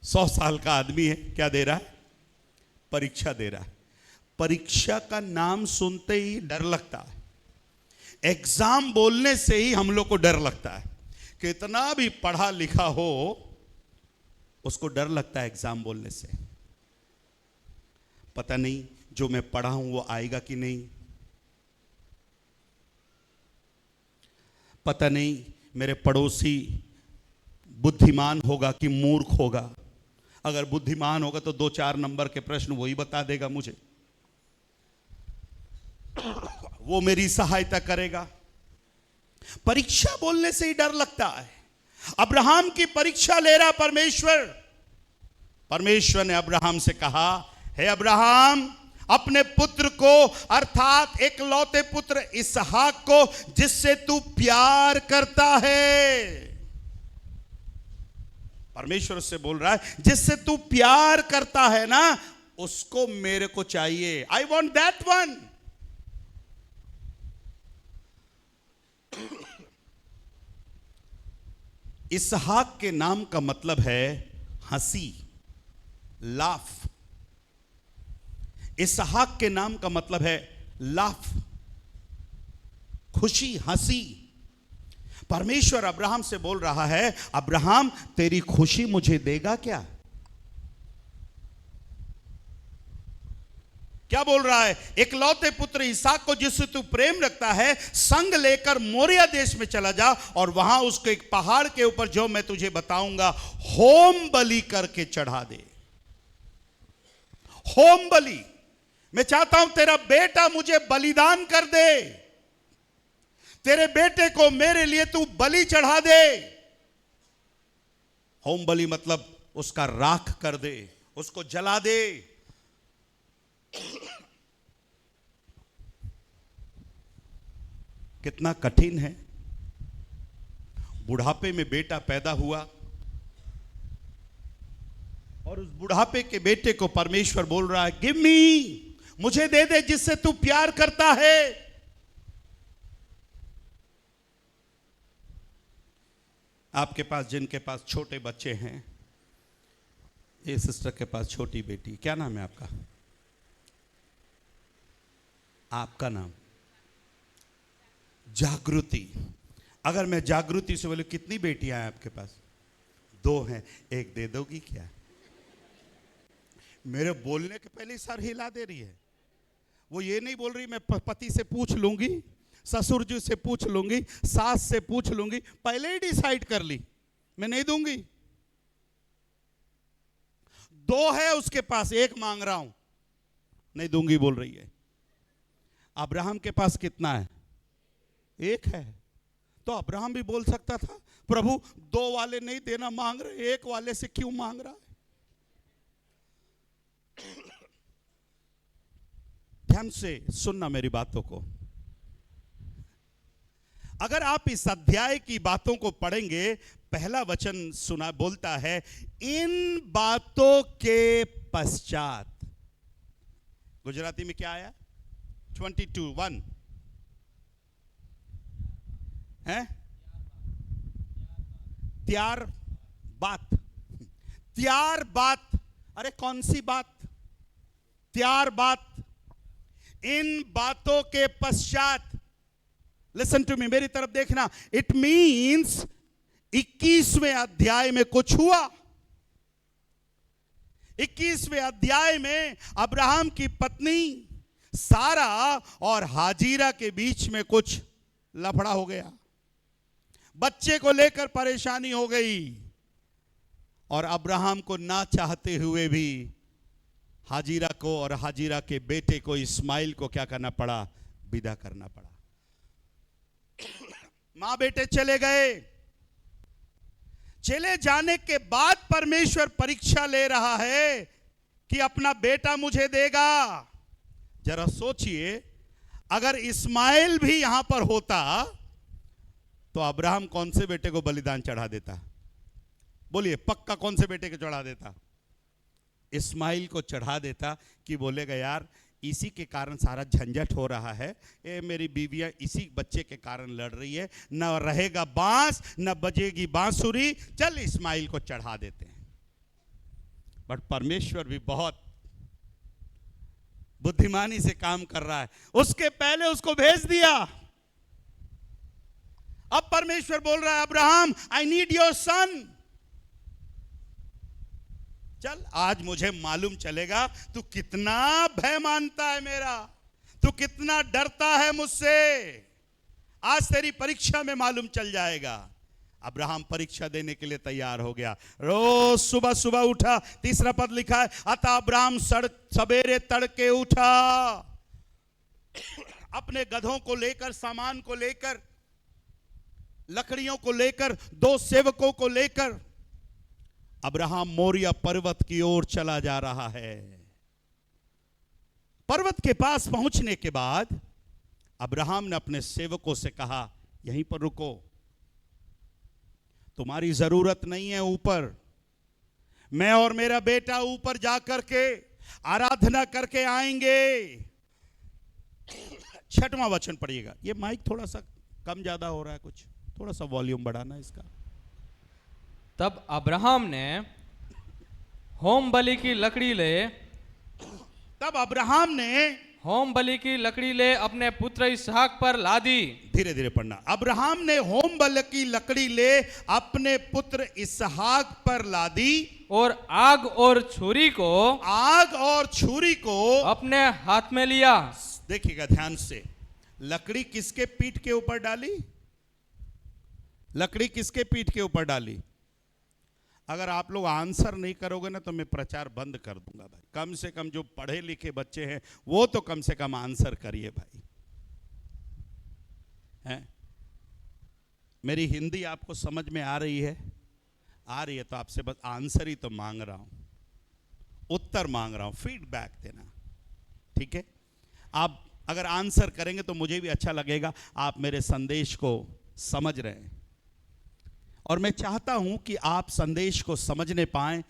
100 साल का आदमी है, क्या दे रहा है? परीक्षा दे रहा है। परीक्षा का नाम सुनते ही डर लगता है। एग्जाम बोलने से ही हम लोग को डर लगता है। कितना भी पढ़ा लिखा हो उसको डर लगता है एग्जाम बोलने से। पता नहीं जो मैं पढ़ा हूं वो आएगा कि नहीं, पता नहीं मेरे पड़ोसी बुद्धिमान होगा कि मूर्ख होगा। अगर बुद्धिमान होगा तो 2-4 नंबर के प्रश्न वही बता देगा मुझे, वो मेरी सहायता करेगा। परीक्षा बोलने से ही डर लगता है। अब्राहम की परीक्षा ले रहा परमेश्वर। परमेश्वर ने अब्राहम से कहा, हे अब्राहम, अपने पुत्र को अर्थात एक लौते पुत्र इसहाक को जिससे तू प्यार करता है। परमेश्वर उससे बोल रहा है, जिससे तू प्यार करता है ना, उसको मेरे को चाहिए। I want that one. Ishaq के नाम का मतलब है हंसी, लाफ। इसहाक के नाम का मतलब है लाफ, खुशी, हंसी। परमेश्वर अब्राहम से बोल रहा है, अब्राहम तेरी खुशी मुझे देगा क्या? क्या बोल रहा है? एक लौते पुत्र इसहाक को जिससे तू प्रेम रखता है, संग लेकर मोरिया देश में चला जा और वहां उसको एक पहाड़ के ऊपर जो मैं तुझे बताऊंगा होम बलि करके चढ़ा दे। होम बलि। मैं चाहता हूं तेरा बेटा मुझे बलिदान कर दे। तेरे बेटे को मेरे लिए तू बलि चढ़ा दे। होम बलि मतलब उसका राख कर दे, उसको जला दे। कितना कठिन है। बुढ़ापे में बेटा पैदा हुआ और उस बुढ़ापे के बेटे को परमेश्वर बोल रहा है, गिव मी, मुझे दे दे जिससे तू प्यार करता है। आपके पास, जिनके पास छोटे बच्चे हैं, ये सिस्टर के पास छोटी बेटी, क्या नाम है आपका? आपका नाम जागृति। अगर मैं जागृति से बोले कितनी बेटियां हैं आपके पास? 2 हैं, एक दे दोगी क्या? मेरे बोलने के पहले सर हिला दे रही है। वो ये नहीं बोल रही मैं पति से पूछ लूंगी, ससुर जी से पूछ लूंगी, सास से पूछ लूंगी, पहले ही डिसाइड कर ली मैं नहीं दूंगी। 2 है उसके पास, 1 मांग रहा हूं, नहीं दूंगी बोल रही है। अब्राहम के पास कितना है? 1 है। तो अब्राहम भी बोल सकता था, प्रभु 2 वाले नहीं देना मांग रहे, 1 वाले से क्यों मांग रहा है? ध्यान से सुनना मेरी बातों को। अगर आप इस अध्याय की बातों को पढ़ेंगे, पहला वचन सुना बोलता है, इन बातों के पश्चात। गुजराती में क्या आया? 22:1 है त्यार बात। अरे कौन सी बात? त्यार बात। इन बातों के पश्चात, लिसन टू मी, मेरी तरफ देखना, इट मीन्स 21वें अध्याय में कुछ हुआ। 21वें अध्याय में अब्राहम की पत्नी सारा और हाजिरा के बीच में कुछ लफड़ा हो गया। बच्चे को लेकर परेशानी हो गई और अब्राहम को ना चाहते हुए भी हाजिरा को और हाजिरा के बेटे को इस्माइल को क्या करना पड़ा? विदा करना पड़ा। मां बेटे चले गए। चले जाने के बाद परमेश्वर परीक्षा ले रहा है कि अपना बेटा मुझे देगा। जरा सोचिए, अगर इस्माइल भी यहां पर होता तो अब्राहम कौन से बेटे को बलिदान चढ़ा देता? बोलिए, पक्का कौन से बेटे को चढ़ा देता? इस्माइल को चढ़ा देता कि बोलेगा यार इसी के कारण सारा झंझट हो रहा है, ये मेरी बीवियां इसी बच्चे के कारण लड़ रही है, न रहेगा बांस न बजेगी बांसुरी, चल इस्माइल को चढ़ा देते हैं। बट परमेश्वर भी बहुत बुद्धिमानी से काम कर रहा है। उसके पहले उसको भेज दिया। अब परमेश्वर बोल रहा है, Abraham I need your son. चल, आज मुझे मालूम चलेगा तू कितना भय मानता है मेरा, तू कितना डरता है मुझसे। आज तेरी परीक्षा में मालूम चल जाएगा। अब्राहम परीक्षा देने के लिए तैयार हो गया। रोज सुबह सुबह उठा। 3 पद लिखा है, अतः अब्राहम सवेरे तड़के उठा, अपने गधों को लेकर, सामान को लेकर, लकड़ियों को लेकर, 2 सेवकों को लेकर अब्राहम मोरिया पर्वत की ओर चला जा रहा है। पर्वत के पास पहुंचने के बाद अब्राहम ने अपने सेवकों से कहा, यहीं पर रुको, तुम्हारी जरूरत नहीं है ऊपर। मैं और मेरा बेटा ऊपर जाकर के आराधना करके आएंगे। 6वां वचन पढ़िएगा। ये माइक थोड़ा सा कम ज्यादा हो रहा है, कुछ थोड़ा सा वॉल्यूम बढ़ाना इसका। तब अब्राहम ने होम बलि की लकड़ी ले होम बलि की लकड़ी ले अपने पुत्र इसहाक पर लादी। धीरे धीरे पढ़ना। अब्राहम ने होम बलि की लकड़ी ले अपने पुत्र इसहाक पर लादी और आग और छुरी को अपने हाथ में लिया। देखिएगा ध्यान से, लकड़ी किसके पीठ के ऊपर डाली? लकड़ी किसके पीठ के ऊपर डाली? अगर आप लोग आंसर नहीं करोगे ना तो मैं प्रचार बंद कर दूंगा भाई। कम से कम जो पढ़े लिखे बच्चे हैं वो तो कम से कम आंसर करिए भाई। हैं? मेरी हिंदी आपको समझ में आ रही है? आ रही है तो आपसे बस आंसर ही तो मांग रहा हूं, उत्तर मांग रहा हूं, फीडबैक देना। ठीक है? आप अगर आंसर करेंगे तो मुझे भी अच्छा लगेगा, आप मेरे संदेश को समझ रहे हैं। और मैं चाहता हूं कि आप संदेश को समझने पाएं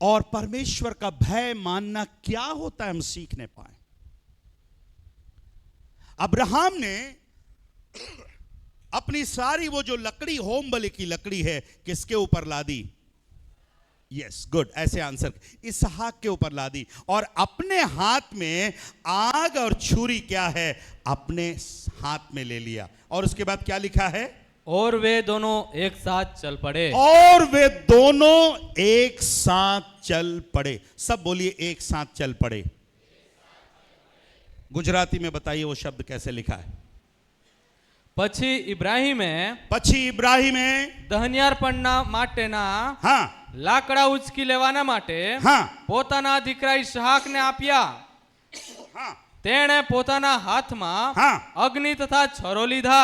और परमेश्वर का भय मानना क्या होता है हम सीखने पाएं। अब्राहम ने अपनी सारी वो जो लकड़ी, होम बलि की लकड़ी है, किसके ऊपर लादी? यस, गुड, ऐसे आंसर, इसहाक के ऊपर लादी। और अपने हाथ में आग और छुरी क्या है? अपने हाथ में ले लिया। और उसके बाद क्या लिखा है? और वे दोनों एक साथ चल पड़े। और वे दोनों एक साथ चल पड़े। सब बोलिए, एक साथ चल पड़े। गुजराती में बताइए वो शब्द कैसे लिखा है? પછી ઇબ્રાહીમે દહનિયારપણના માટેના લાકડા ઉચકી લેવાના માટે પોતાના દીકરા ઇસહાકને આપ્યા। તેણે પોતાના હાથમાં અગ્નિ તથા છરો લીધા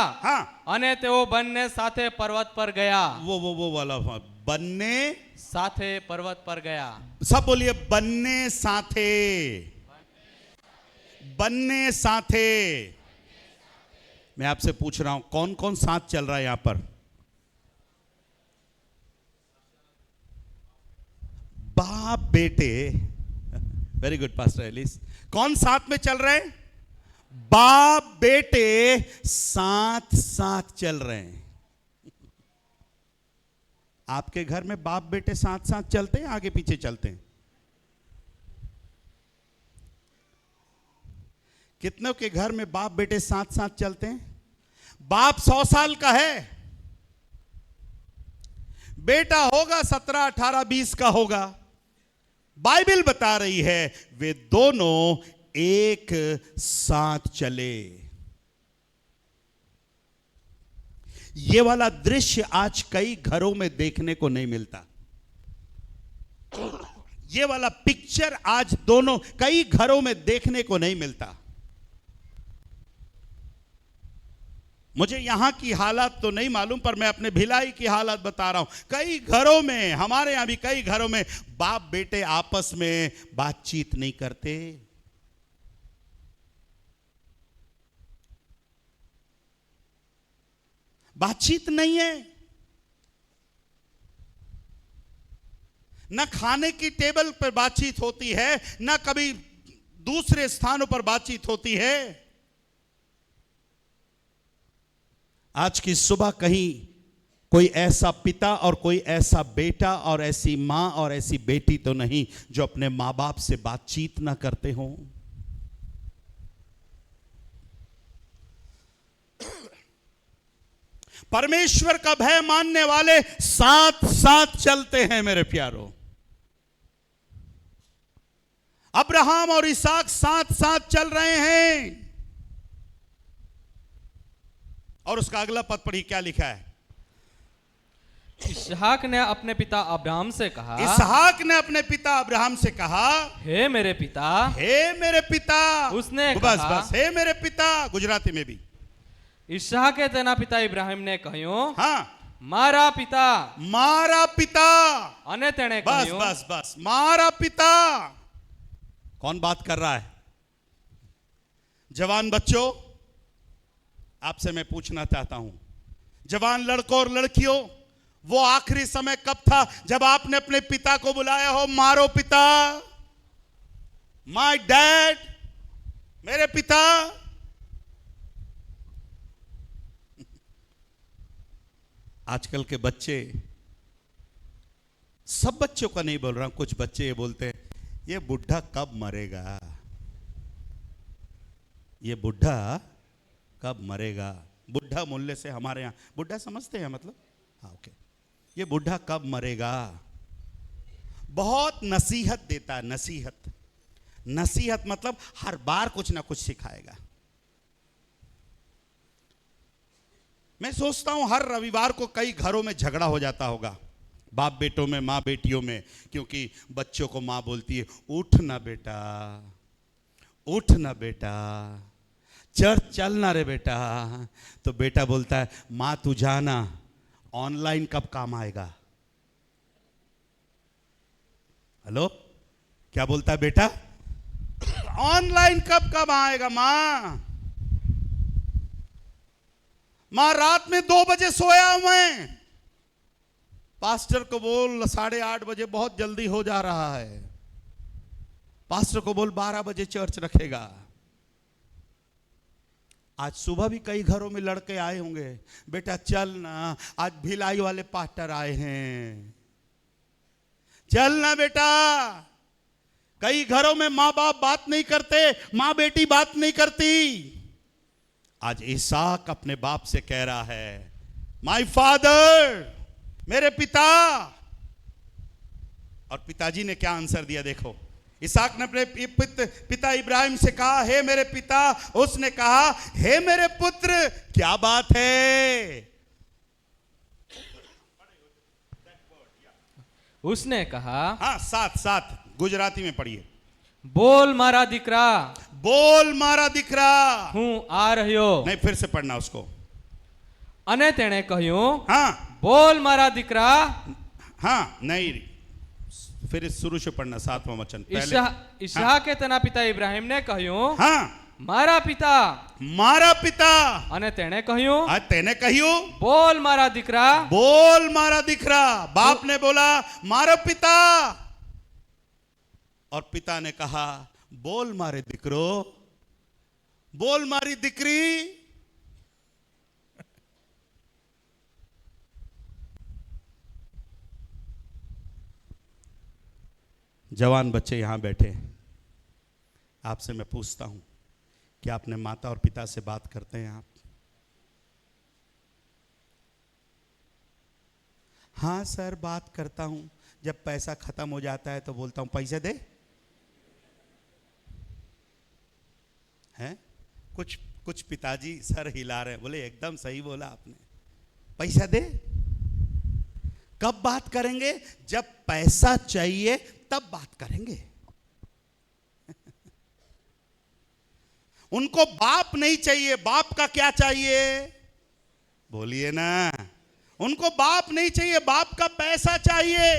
અને તેઓ બંને સાથે પર્વત પર ગયા। वो वाला બંને સાથે પર્વત પર ગયા। सब बोलिए, બંને સાથે, બંને સાથે। मैं आपसे पूछ रहा हूं, कौन कौन साथ चल रहा है यहां पर? बाप बेटे। Very good pastor Alice. कौन साथ में चल रहे हैं? बाप बेटे साथ साथ चल रहे हैं। आपके घर में बाप बेटे साथ साथ चलते हैं, आगे पीछे चलते हैं? कितनों के घर में बाप बेटे साथ साथ चलते हैं? बाप 100 साल का है, बेटा होगा 17, 18, 20 का होगा। बाइबल बता रही है वे दोनों एक साथ चले। ये वाला दृश्य आज कई घरों में देखने को नहीं मिलता। ये वाला पिक्चर आज दोनों कई घरों में देखने को नहीं मिलता। मुझे यहां की हालत तो नहीं मालूम, पर मैं अपने भिलाई की हालत बता रहा हूं। कई घरों में, हमारे यहां भी कई घरों में बाप बेटे आपस में बातचीत नहीं करते। बातचीत नहीं है। न खाने की टेबल पर बातचीत होती है, न कभी दूसरे स्थानों पर बातचीत होती है। आज की सुबह कहीं कोई ऐसा पिता और कोई ऐसा बेटा और ऐसी मां और ऐसी बेटी तो नहीं जो अपने मां बाप से बातचीत ना करते हों। परमेश्वर का भय मानने वाले साथ साथ चलते हैं मेरे प्यारों। अब्राहम और इसहाक साथ साथ चल रहे हैं। और उसका अगला पद पढ़िए, क्या लिखा है? इसहाक ने अपने पिता अब्राहम से कहा, इसहाक ने अपने पिता अब्राहम से कहा, हे मेरे पिता, हे मेरे पिता। उसने बस कहा, बस, हे मेरे पिता। गुजराती में भी इसहाके तेना पिता इब्राहिम ने કહ્યું, हाँ, मारा पिता, मारा पिता। अने तेने बस કહ્યું, बस बस, मारा पिता। कौन बात कर रहा है? जवान बच्चों, आपसे मैं पूछना चाहता हूं, जवान लड़कों और लड़कियों, वो आखिरी समय कब था जब आपने अपने पिता को बुलाया हो, मारो पिता, माय डैड, मेरे पिता? आजकल के बच्चे, सब बच्चों का नहीं बोल रहा हूं, कुछ बच्चे ये बोलते हैं, ये बुढ़ा कब मरेगा, ये बुढ़ा कब मरेगा। बुढ़ा मूल्य से हमारे यहां बुढ़ा समझते हैं, मतलब हाँ ओके, ये बुढ़ा कब मरेगा। बहुत नसीहत देता है, नसीहत। नसीहत मतलब हर बार कुछ ना कुछ सिखाएगा। मैं सोचता हूं हर रविवार को कई घरों में झगड़ा हो जाता होगा, बाप बेटों में, माँ बेटियों में, क्योंकि बच्चों को माँ बोलती है, उठ ना बेटा, उठ ना बेटा, चर्च चलना रे बेटा। तो बेटा बोलता है, माँ तू जाना, ऑनलाइन कब काम आएगा। हेलो, क्या बोलता है बेटा? ऑनलाइन कब आएगा माँ। माँ रात में 2 बजे सोया हूं मैं, पास्टर को बोल 8:30 बजे बहुत जल्दी हो जा रहा है, पास्टर को बोल 12 बजे चर्च रखेगा। आज सुबह भी कई घरों में लड़के आए होंगे, बेटा चल ना, आज भिलाई वाले पास्टर आए हैं, चल ना बेटा। कई घरों में माँ बाप बात नहीं करते, माँ बेटी बात नहीं करती। आज इसहाक अपने बाप से कह रहा है, माय फादर, मेरे पिता। और पिताजी ने क्या आंसर दिया देखो। इसहाक ने अपने पिता इब्राहिम से कहा, हे मेरे पिता। उसने कहा, हे मेरे पुत्र, क्या बात है। उसने कहा, हाँ, साथ साथ गुजराती में पढ़िए। बोल मारा दिकरा, बोल मारा दिकरा, हूँ आ रह्यो। नहीं, फिर से पढ़ना उसको। अने तेने કહ્યું, हाँ, बोल मारा दिकरा। हाँ, नहीं, फिर शुरू से पढ़ना, 7वां वचन पहले। इसहाके तेना पिता इब्राहिम ने કહ્યું, हाँ, मारा पिता, मारा पिता। अने तेने કહ્યું, आज तेने कहियो, बोल मारा दिकरा, बोल मारा दिकरा। बाप ने बोला, मारो पिता, और पिता ने कहा, बोल मारे दिकरो, बोल मारी दिकरी। जवान बच्चे यहां बैठे हैं, आपसे मैं पूछता हूं कि आपने माता और पिता से बात करते हैं आप? हाँ सर बात करता हूं, जब पैसा खत्म हो जाता है तो बोलता हूं पैसे दे। हैं? कुछ पिताजी सर हिला रहे हैं, बोले एकदम सही बोला आपने, पैसा दे। कब बात करेंगे? जब पैसा चाहिए तब बात करेंगे। उनको बाप नहीं चाहिए, बाप का क्या चाहिए? बोलिए ना। उनको बाप नहीं चाहिए, बाप का पैसा चाहिए।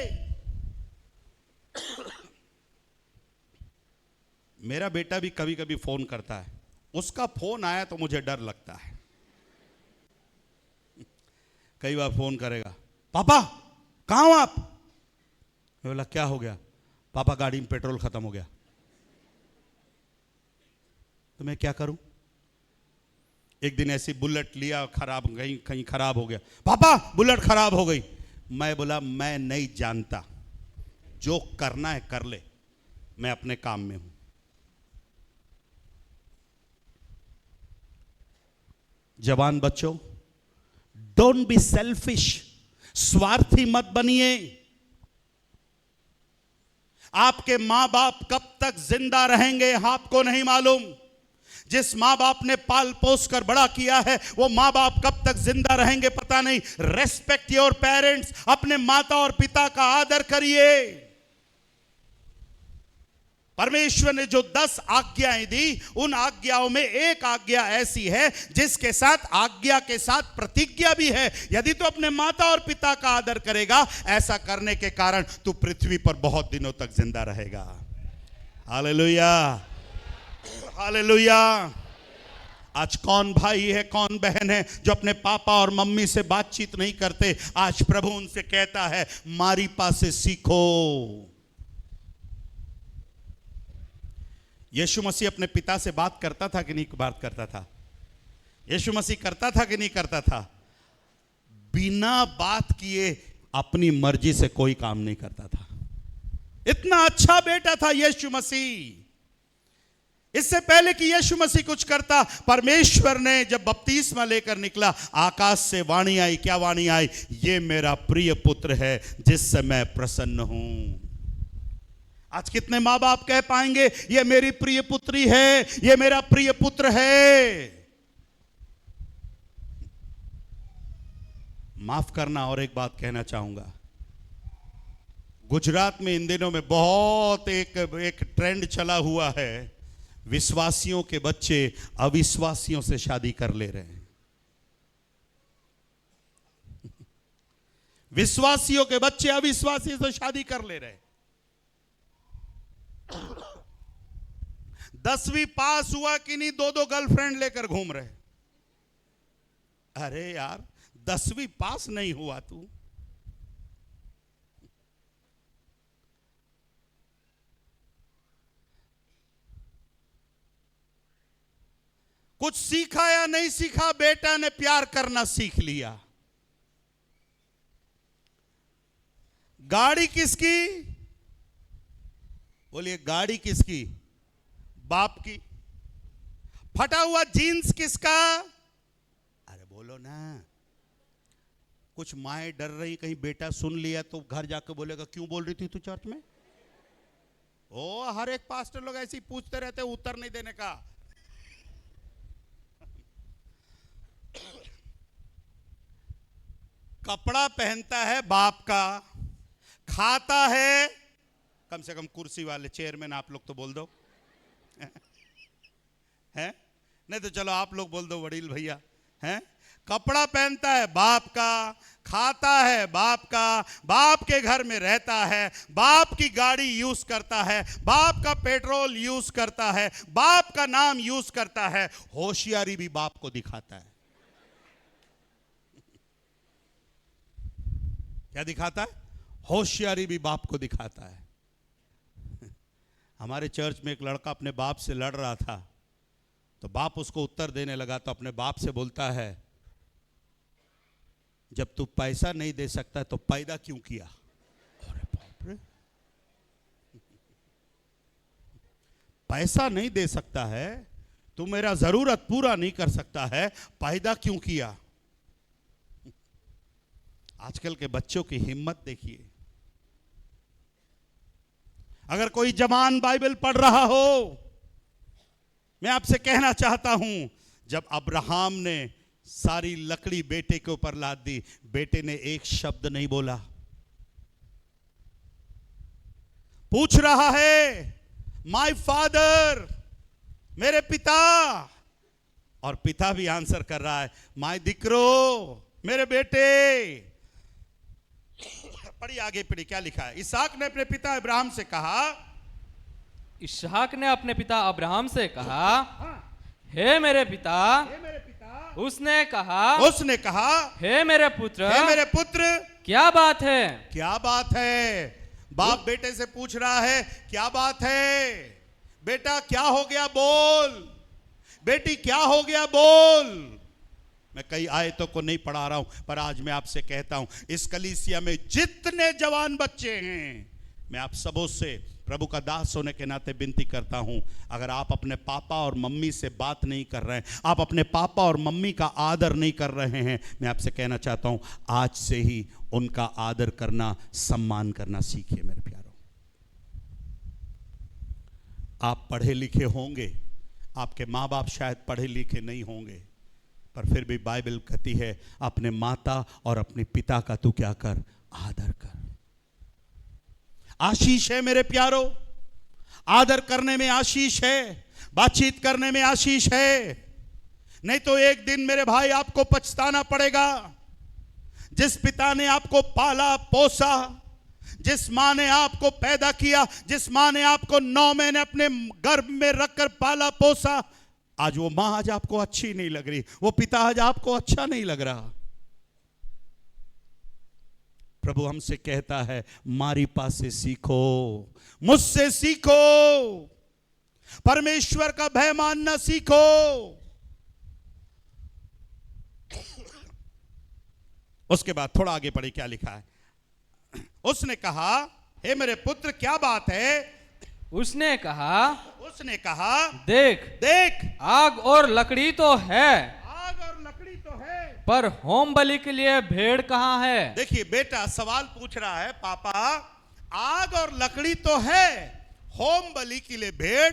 मेरा बेटा भी कभी कभी फोन करता है, उसका फोन आया तो मुझे डर लगता है। कई बार फोन करेगा, पापा कहां हो आप? मैं बोला क्या हो गया? पापा गाड़ी में पेट्रोल खत्म हो गया। तो मैं क्या करूं? एक दिन ऐसी बुलेट लिया, खराब गई, कहीं खराब हो गया, पापा बुलेट खराब हो गई। मैं बोला मैं नहीं जानता, जो करना है कर ले, मैं अपने काम में हूं। जवान बच्चों, डोंट बी सेल्फिश, स्वार्थी मत बनिए। आपके मां बाप कब तक जिंदा रहेंगे आपको नहीं मालूम। जिस मां बाप ने पाल पोस कर बड़ा किया है, वो मां बाप कब तक जिंदा रहेंगे पता नहीं। रेस्पेक्ट योर पेरेंट्स, अपने माता और पिता का आदर करिए। परमेश्वर ने जो 10 आज्ञाएं दी, उन आज्ञाओं में एक आज्ञा ऐसी है जिसके साथ आज्ञा के साथ प्रतिज्ञा भी है। यदि तू अपने माता और पिता का आदर करेगा, ऐसा करने के कारण तू पृथ्वी पर बहुत दिनों तक जिंदा रहेगा। Hallelujah, hallelujah. आज कौन भाई है, कौन बहन है जो अपने पापा और मम्मी से बातचीत नहीं करते? आज प्रभु उनसे कहता है, मारी पासे सीखो। यीशु मसीह अपने पिता से बात करता था कि नहीं बात करता था? यीशु मसीह करता था कि नहीं करता था? बिना बात किए अपनी मर्जी से कोई काम नहीं करता था। इतना अच्छा बेटा था यीशु मसीह। इससे पहले कि यीशु मसीह कुछ करता, परमेश्वर ने जब बपतिस्मा लेकर निकला, आकाश से वाणी आई। क्या वाणी आई? ये मेरा प्रिय पुत्र है जिससे मैं प्रसन्न हूं। आज कितने माँ बाप कह पाएंगे, ये मेरी प्रिय पुत्री है, ये मेरा प्रिय पुत्र है? माफ करना, और एक बात कहना चाहूंगा। गुजरात में इन दिनों में बहुत एक ट्रेंड चला हुआ है, विश्वासियों के बच्चे अविश्वासियों से शादी कर ले रहे हैं। विश्वासियों के बच्चे अविश्वासियों से शादी कर ले रहे हैं। 10वीं पास हुआ कि नहीं, 2 गर्लफ्रेंड लेकर घूम रहे। अरे यार, 10वीं पास नहीं हुआ तू, कुछ सीखा या नहीं सीखा? बेटा ने प्यार करना सीख लिया। गाड़ी किसकी? बोलिए, गाड़ी किसकी? बाप की। फटा हुआ जीन्स किसका? अरे बोलो ना। कुछ माएं डर रही, कहीं बेटा सुन लिया तो घर जाकर बोलेगा क्यों बोल रही थी तू चर्च में? ओ, हर एक पास्टर लोग ऐसे ही पूछते रहते, उत्तर नहीं देने का। कपड़ा पहनता है बाप का, खाता है, कम से कम कुर्सी वाले चेयरमैन आप लोग तो बोल दो हैं? नहीं तो चलो आप लोग बोल दो, वडील भैया हैं? कपड़ा पहनता है बाप का, खाता है बाप का, बाप के घर में रहता है, बाप की गाड़ी यूज करता है, बाप का पेट्रोल यूज करता है, बाप का नाम यूज करता है। होशियारी भी बाप को दिखाता है। क्या दिखाता है? होशियारी भी बाप को दिखाता है। हमारे चर्च में एक लड़का अपने बाप से लड़ रहा था, तो बाप उसको उत्तर देने लगा, तो अपने बाप से बोलता है, जब तू पैसा नहीं दे सकता तो पैदा क्यों किया? अरे बाप रे, पैसा नहीं दे सकता है, तू मेरा जरूरत पूरा नहीं कर सकता है, पैदा क्यों किया? आजकल के बच्चों की हिम्मत देखिए। अगर कोई जवान बाइबल पढ़ रहा हो, मैं आपसे कहना चाहता हूं, जब अब्राहम ने सारी लकड़ी बेटे के ऊपर लाद दी, बेटे ने एक शब्द नहीं बोला। पूछ रहा है, माय फादर, मेरे पिता, और पिता भी आंसर कर रहा है, माय दिक्रो, मेरे बेटे। पढ़िए आगे, पढ़िए क्या लिखा है। इसहाक ने अपने पिता अब्राहम से कहा, इसहाक ने अपने पिता अब्राहम से कहा, हे मेरे पिता। उसने कहा, हे मेरे पुत्र, क्या बात है? क्या बात है? बाप बेटे से पूछ रहा है, क्या बात है? बेटा क्या हो गया बोल, बेटी क्या हो गया बोल। मैं कई आयतों को नहीं पढ़ा रहा हूं, पर आज मैं आपसे कहता हूं, इस कलीसिया में जितने जवान बच्चे हैं, मैं आप सबों से प्रभु का दास होने के नाते विनती करता हूं, अगर आप अपने पापा और मम्मी से बात नहीं कर रहे हैं, आप अपने पापा और मम्मी का आदर नहीं कर रहे हैं, मैं आपसे कहना चाहता हूं, आज से ही उनका आदर करना, सम्मान करना सीखिए मेरे प्यारों। आप पढ़े लिखे होंगे, आपके माँ बाप शायद पढ़े लिखे नहीं होंगे, पर फिर भी बाइबल कहती है, अपने माता और अपने पिता का तू क्या कर, आदर कर। आशीष है मेरे प्यारो, आदर करने में आशीष है, बातचीत करने में आशीष है। नहीं तो एक दिन मेरे भाई आपको पछताना पड़ेगा। जिस पिता ने आपको पाला पोसा, जिस मां ने आपको पैदा किया, जिस मां ने आपको 9 महीने अपने गर्भ में रखकर पाला पोसा, आज वो मां आज आपको अच्छी नहीं लग रही, वो पिता आज आपको अच्छा नहीं लग रहा। प्रभु हमसे कहता है, मारी पास से सीखो, मुझसे सीखो, परमेश्वर का भय मानना सीखो। उसके बाद थोड़ा आगे पढ़े, क्या लिखा है। उसने कहा, हे मेरे पुत्र क्या बात है? उसने कहा, देख आग और लकड़ी तो है, पर होम बलि के लिए भेड़ कहाँ है? देखिए बेटा सवाल पूछ रहा है, पापा आग और लकड़ी तो है, होम बलि के लिए भेड़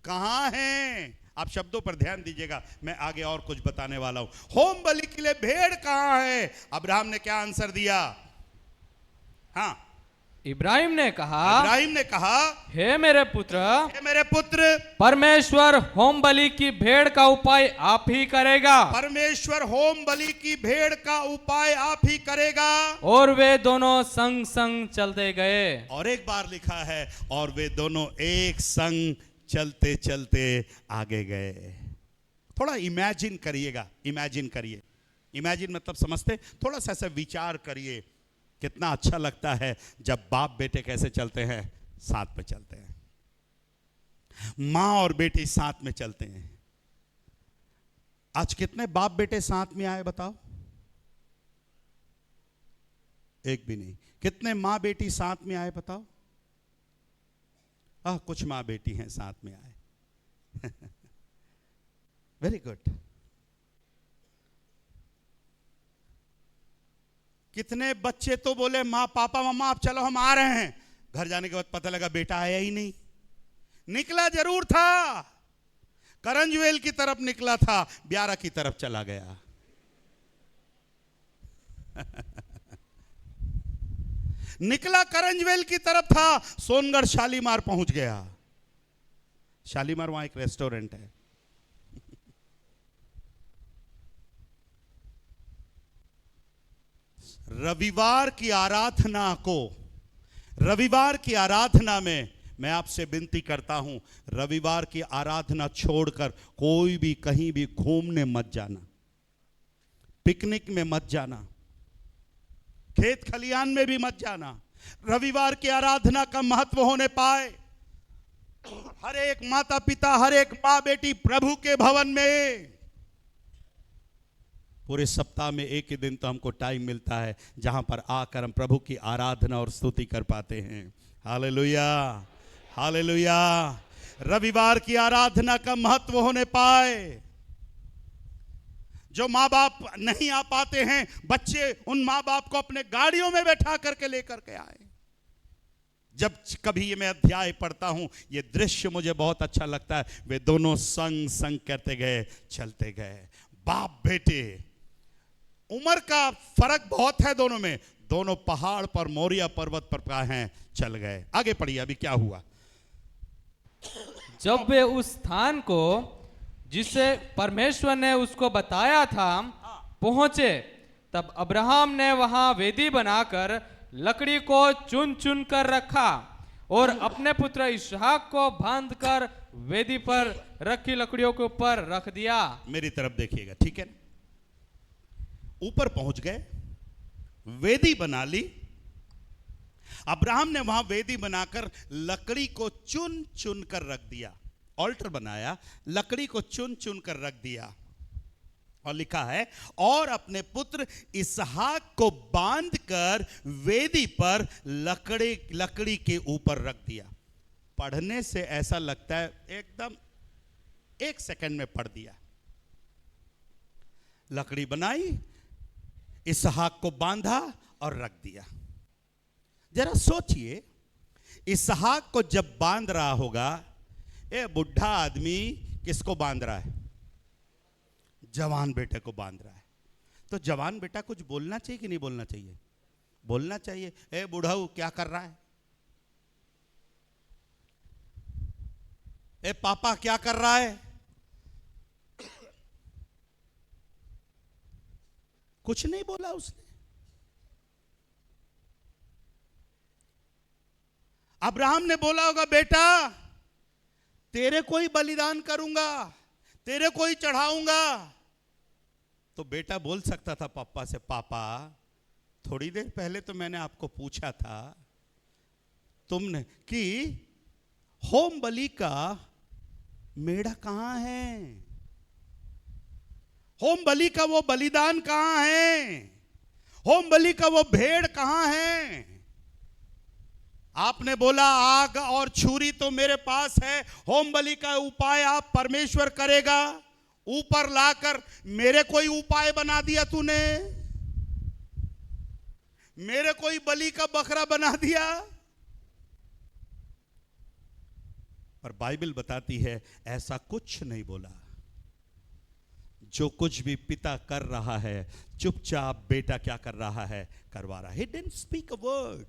कहाँ है? आप शब्दों पर ध्यान दीजिएगा, मैं आगे और कुछ बताने वाला हूं। होम बलि के लिए भेड़ कहाँ है? अब्राहम ने क्या आंसर दिया? हाँ, इब्राहिम ने कहा, हे मेरे पुत्र, परमेश्वर होम बलि की भेड़ का उपाय आप ही करेगा। परमेश्वर होम बलि की भेड़ का उपाय आप ही करेगा। और वे दोनों संग संग चलते गए। और एक बार लिखा है, और वे दोनों एक संग चलते चलते आगे गए। थोड़ा इमेजिन करिएगा, इमेजिन करिए, इमेजिन मतलब समझते, थोड़ा सा ऐसा विचार करिए, कितना अच्छा लगता है जब बाप बेटे कैसे चलते हैं, साथ में चलते हैं, मां और बेटी साथ में चलते हैं। आज कितने बाप बेटे साथ में आए बताओ? एक भी नहीं। कितने मां बेटी साथ में आए बताओ? कुछ मां बेटी हैं साथ में आए। Very good. कितने बच्चे तो बोले, माँ पापा मम्मा आप चलो हम आ रहे हैं, घर जाने के बाद पता लगा बेटा आया ही नहीं। निकला जरूर था, करंजवेल की तरफ निकला था, ब्यारा की तरफ चला गया। निकला करंजवेल की तरफ था, सोनगढ़ शालीमार पहुंच गया। शालीमार वहां एक रेस्टोरेंट है। रविवार की आराधना में मैं आपसे विनती करता हूं, रविवार की आराधना छोड़कर कोई भी कहीं भी घूमने मत जाना, पिकनिक में मत जाना, खेत खलियान में भी मत जाना। रविवार की आराधना का महत्व होने पाए हर एक माता पिता, हर एक माँ बेटी प्रभु के भवन में पूरे सप्ताह में एक ही दिन तो हमको टाइम मिलता है जहां पर आकर हम प्रभु की आराधना और स्तुति कर पाते हैं। Hallelujah, hallelujah. रविवार की आराधना का महत्व होने पाए। जो माँ बाप नहीं आ पाते हैं, बच्चे उन माँ बाप को अपने गाड़ियों में बैठा करके लेकर के आए। जब कभी ये मैं अध्याय पढ़ता हूं, ये दृश्य मुझे बहुत अच्छा लगता है। वे दोनों संग संग करते गए, चलते गए। बाप बेटे, उम्र का फर्क बहुत है दोनों में। दोनों पहाड़ पर, मोरिया पर्वत पर हैं, चल गए। आगे पढ़िए, अभी क्या हुआ। जब वे उस स्थान को जिसे परमेश्वर ने उसको बताया था पहुंचे, तब अब्राहम ने वहां वेदी बनाकर लकड़ी को चुन चुन कर रखा और अपने पुत्र इसहाक को बांधकर वेदी पर रखी लकड़ियों के ऊपर रख दिया। मेरी तरफ देखिएगा, ठीक है। ऊपर पहुंच गए, वेदी बना ली। अब्राहम ने वहां वेदी बनाकर लकड़ी को चुन चुन कर रख दिया। ऑल्टर बनाया, लकड़ी को चुन चुन कर रख दिया। और लिखा है, और अपने पुत्र इसहाक को बांधकर वेदी पर लकड़ी के ऊपर रख दिया। पढ़ने से ऐसा लगता है एकदम 1 सेकंड में पढ़ दिया। लकड़ी बनाई, इसहाक को बांधा और रख दिया। जरा सोचिए, इसहाक को जब बांध रहा होगा, ये बुढ़ा आदमी किसको बांध रहा है? जवान बेटे को बांध रहा है। तो जवान बेटा कुछ बोलना चाहिए कि नहीं बोलना चाहिए? बोलना चाहिए। ए बुढ़ाऊ, क्या कर रहा है? ए पापा, क्या कर रहा है? कुछ नहीं बोला उसने। अब्राहम ने बोला होगा, बेटा तेरे को ही बलिदान करूंगा, तेरे को ही चढ़ाऊंगा। तो बेटा बोल सकता था पापा से, पापा थोड़ी देर पहले तो मैंने आपको पूछा था तुमने कि होम बलि का मेढ़ा कहां है? होम बलि का वो बलिदान कहां है? होम बलि का वो भेड़ कहां है? आपने बोला आग और छुरी तो मेरे पास है, होम बलि का उपाय आप परमेश्वर करेगा। ऊपर लाकर मेरे कोई उपाय बना दिया तूने, मेरे कोई बलि का बकरा बना दिया। पर बाइबल बताती है ऐसा कुछ नहीं बोला। जो कुछ भी पिता कर रहा है, चुपचाप बेटा क्या कर रहा है? करवा रहा है। He didn't speak a word.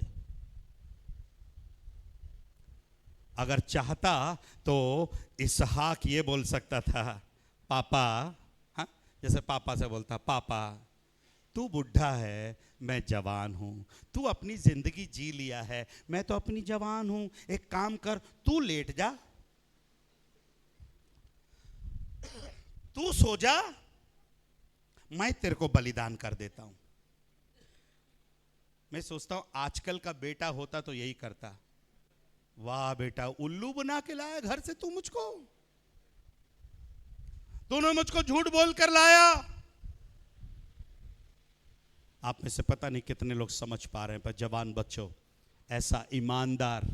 अगर चाहता तो इसहाक ये बोल सकता था, पापा, हाँ, जैसे पापा से बोलता, पापा तू बुढ़ा है, मैं जवान हूं, तू अपनी जिंदगी जी लिया है, मैं तो अपनी जवान हूं, एक काम कर, तू लेट जा, तू सो जा, मैं तेरे को बलिदान कर देता हूं। मैं सोचता हूं आजकल का बेटा होता तो यही करता। वाह बेटा, उल्लू बना के लाया घर से तू मुझको, तूने मुझको झूठ बोल कर लाया। आप में से पता नहीं कितने लोग समझ पा रहे हैं, पर जवान बच्चों, ऐसा ईमानदार,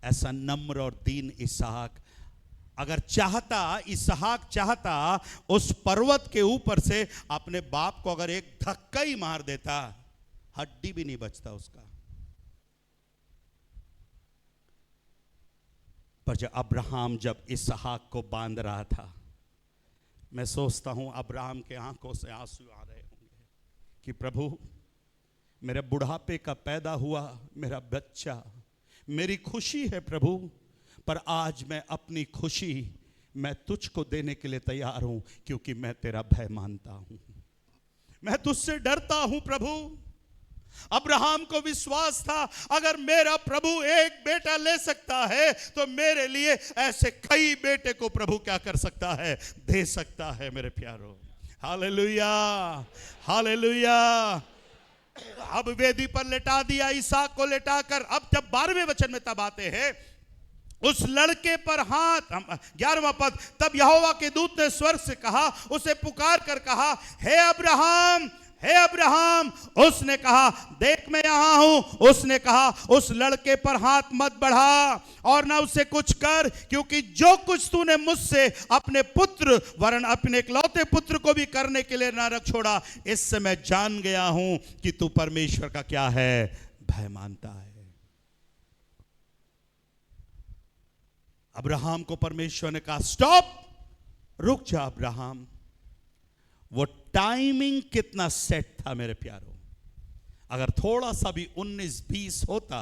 ऐसा नम्र और दीन इसहाक अगर चाहता, इसहाक चाहता, उस पर्वत के ऊपर से अपने बाप को अगर एक धक्का ही मार देता, हड्डी भी नहीं बचता उसका। पर जब अब्राहम इसहाक को बांध रहा था, मैं सोचता हूं अब्राहम के आंखों से आंसू आ रहे होंगे कि प्रभु, मेरे बुढ़ापे का पैदा हुआ मेरा बच्चा, मेरी खुशी है प्रभु, पर आज मैं अपनी खुशी मैं तुझको देने के लिए तैयार हूं, क्योंकि मैं तेरा भय मानता हूं, मैं तुझसे डरता हूं प्रभु। अब्राहम को विश्वास था, अगर मेरा प्रभु एक बेटा ले सकता है तो मेरे लिए ऐसे कई बेटे को प्रभु क्या कर सकता है? दे सकता है। मेरे प्यारों, हालेलुया, हालेलुया। अब वेदी पर लेटा दिया, इसहाक को लेटाकर। अब जब 12वें वचन में तब आते हैं, उस लड़के पर हाथ। 11वां पद, तब यहोवा के दूत ने स्वर्ग से कहा, उसे पुकार कर कहा, हे अब्राहम, हे अब्राहम। उसने कहा, देख मैं यहां हूं। उसने कहा, उस लड़के पर हाथ मत बढ़ा और ना उसे कुछ कर, क्योंकि जो कुछ तूने मुझसे अपने पुत्र वरन अपने इकलौते पुत्र को भी करने के लिए ना रख छोड़ा, इससे मैं जान गया हूं कि तू परमेश्वर का क्या है, भय मानता है। अब्राहम को परमेश्वर ने कहा, स्टॉप, रुक जा अब्राहम। वो टाइमिंग कितना सेट था मेरे प्यारों। अगर थोड़ा सा भी 19-20 होता,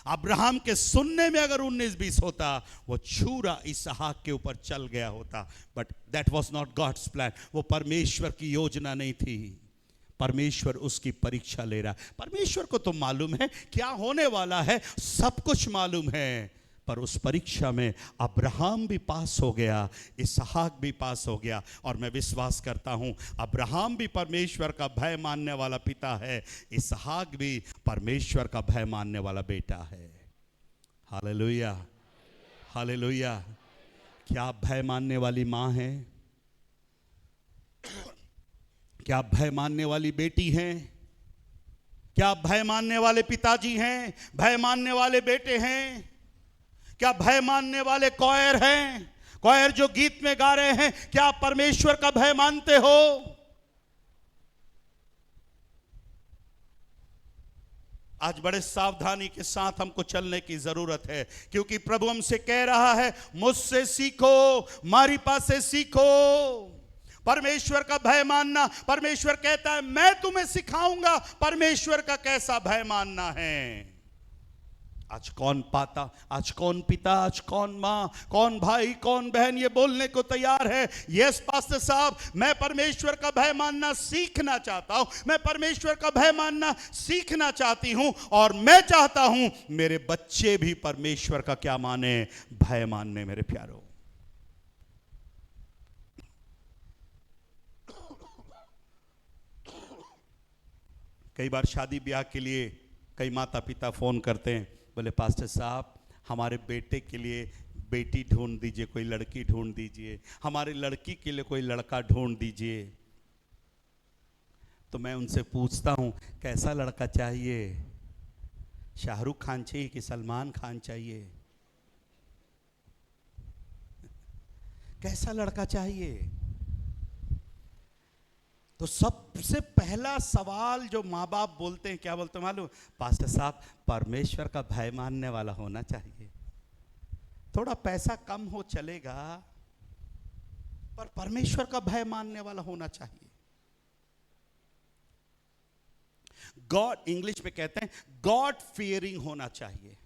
अब्राहम के सुनने में अगर 19-20 होता, वो छुरा इसहाक के ऊपर चल गया होता। But that was not God's plan. वो परमेश्वर की योजना नहीं थी। परमेश्वर उसकी परीक्षा ले रहा है। परमेश्वर को तो मालूम है क्या होने वाला है, सब कुछ मालूम है। पर उस परीक्षा में अब्राहम भी पास हो गया, इसहाक भी पास हो गया। और मैं विश्वास करता हूं अब्राहम भी परमेश्वर का भय मानने वाला पिता है, इसहाक भी परमेश्वर का भय मानने वाला बेटा है। Hallelujah, hallelujah. क्या आप भय मानने वाली मां हैं? क्या आप भय मानने वाली बेटी हैं? क्या आप भय मानने वाले पिताजी हैं? भय मानने वाले बेटे हैं? क्या भय मानने वाले कॉयर हैं? कॉयर जो गीत में गा रहे हैं, क्या आप परमेश्वर का भय मानते हो? आज बड़े सावधानी के साथ हमको चलने की जरूरत है, क्योंकि प्रभु हमसे कह रहा है, मुझसे सीखो, मारी पास से सीखो परमेश्वर का भय मानना। परमेश्वर कहता है, मैं तुम्हें सिखाऊंगा परमेश्वर का कैसा भय मानना है। आज कौन पाता, आज कौन पिता, आज कौन मां, कौन भाई, कौन बहन ये बोलने को तैयार है, यस पास्टर साहब, मैं परमेश्वर का भय मानना सीखना चाहता हूं, मैं परमेश्वर का भय मानना सीखना चाहती हूं, और मैं चाहता हूं मेरे बच्चे भी परमेश्वर का क्या माने, भय मानने। मेरे प्यारों, कई बार शादी ब्याह के लिए कई माता पिता फोन करते हैं, बोले पास्टर साहब हमारे बेटे के लिए बेटी ढूंढ दीजिए, कोई लड़की ढूंढ दीजिए, हमारी लड़की के लिए कोई लड़का ढूंढ दीजिए। तो मैं उनसे पूछता हूं, कैसा लड़का चाहिए? शाहरुख खान चाहिए कि सलमान खान चाहिए? कैसा लड़का चाहिए? तो सबसे पहला सवाल जो माँ बाप बोलते हैं, क्या बोलते हैं मालूम? पास्टर साहब परमेश्वर का भय मानने वाला होना चाहिए। थोड़ा पैसा कम हो चलेगा, पर परमेश्वर का भय मानने वाला होना चाहिए। गॉड, इंग्लिश में कहते हैं गॉड फियरिंग होना चाहिए।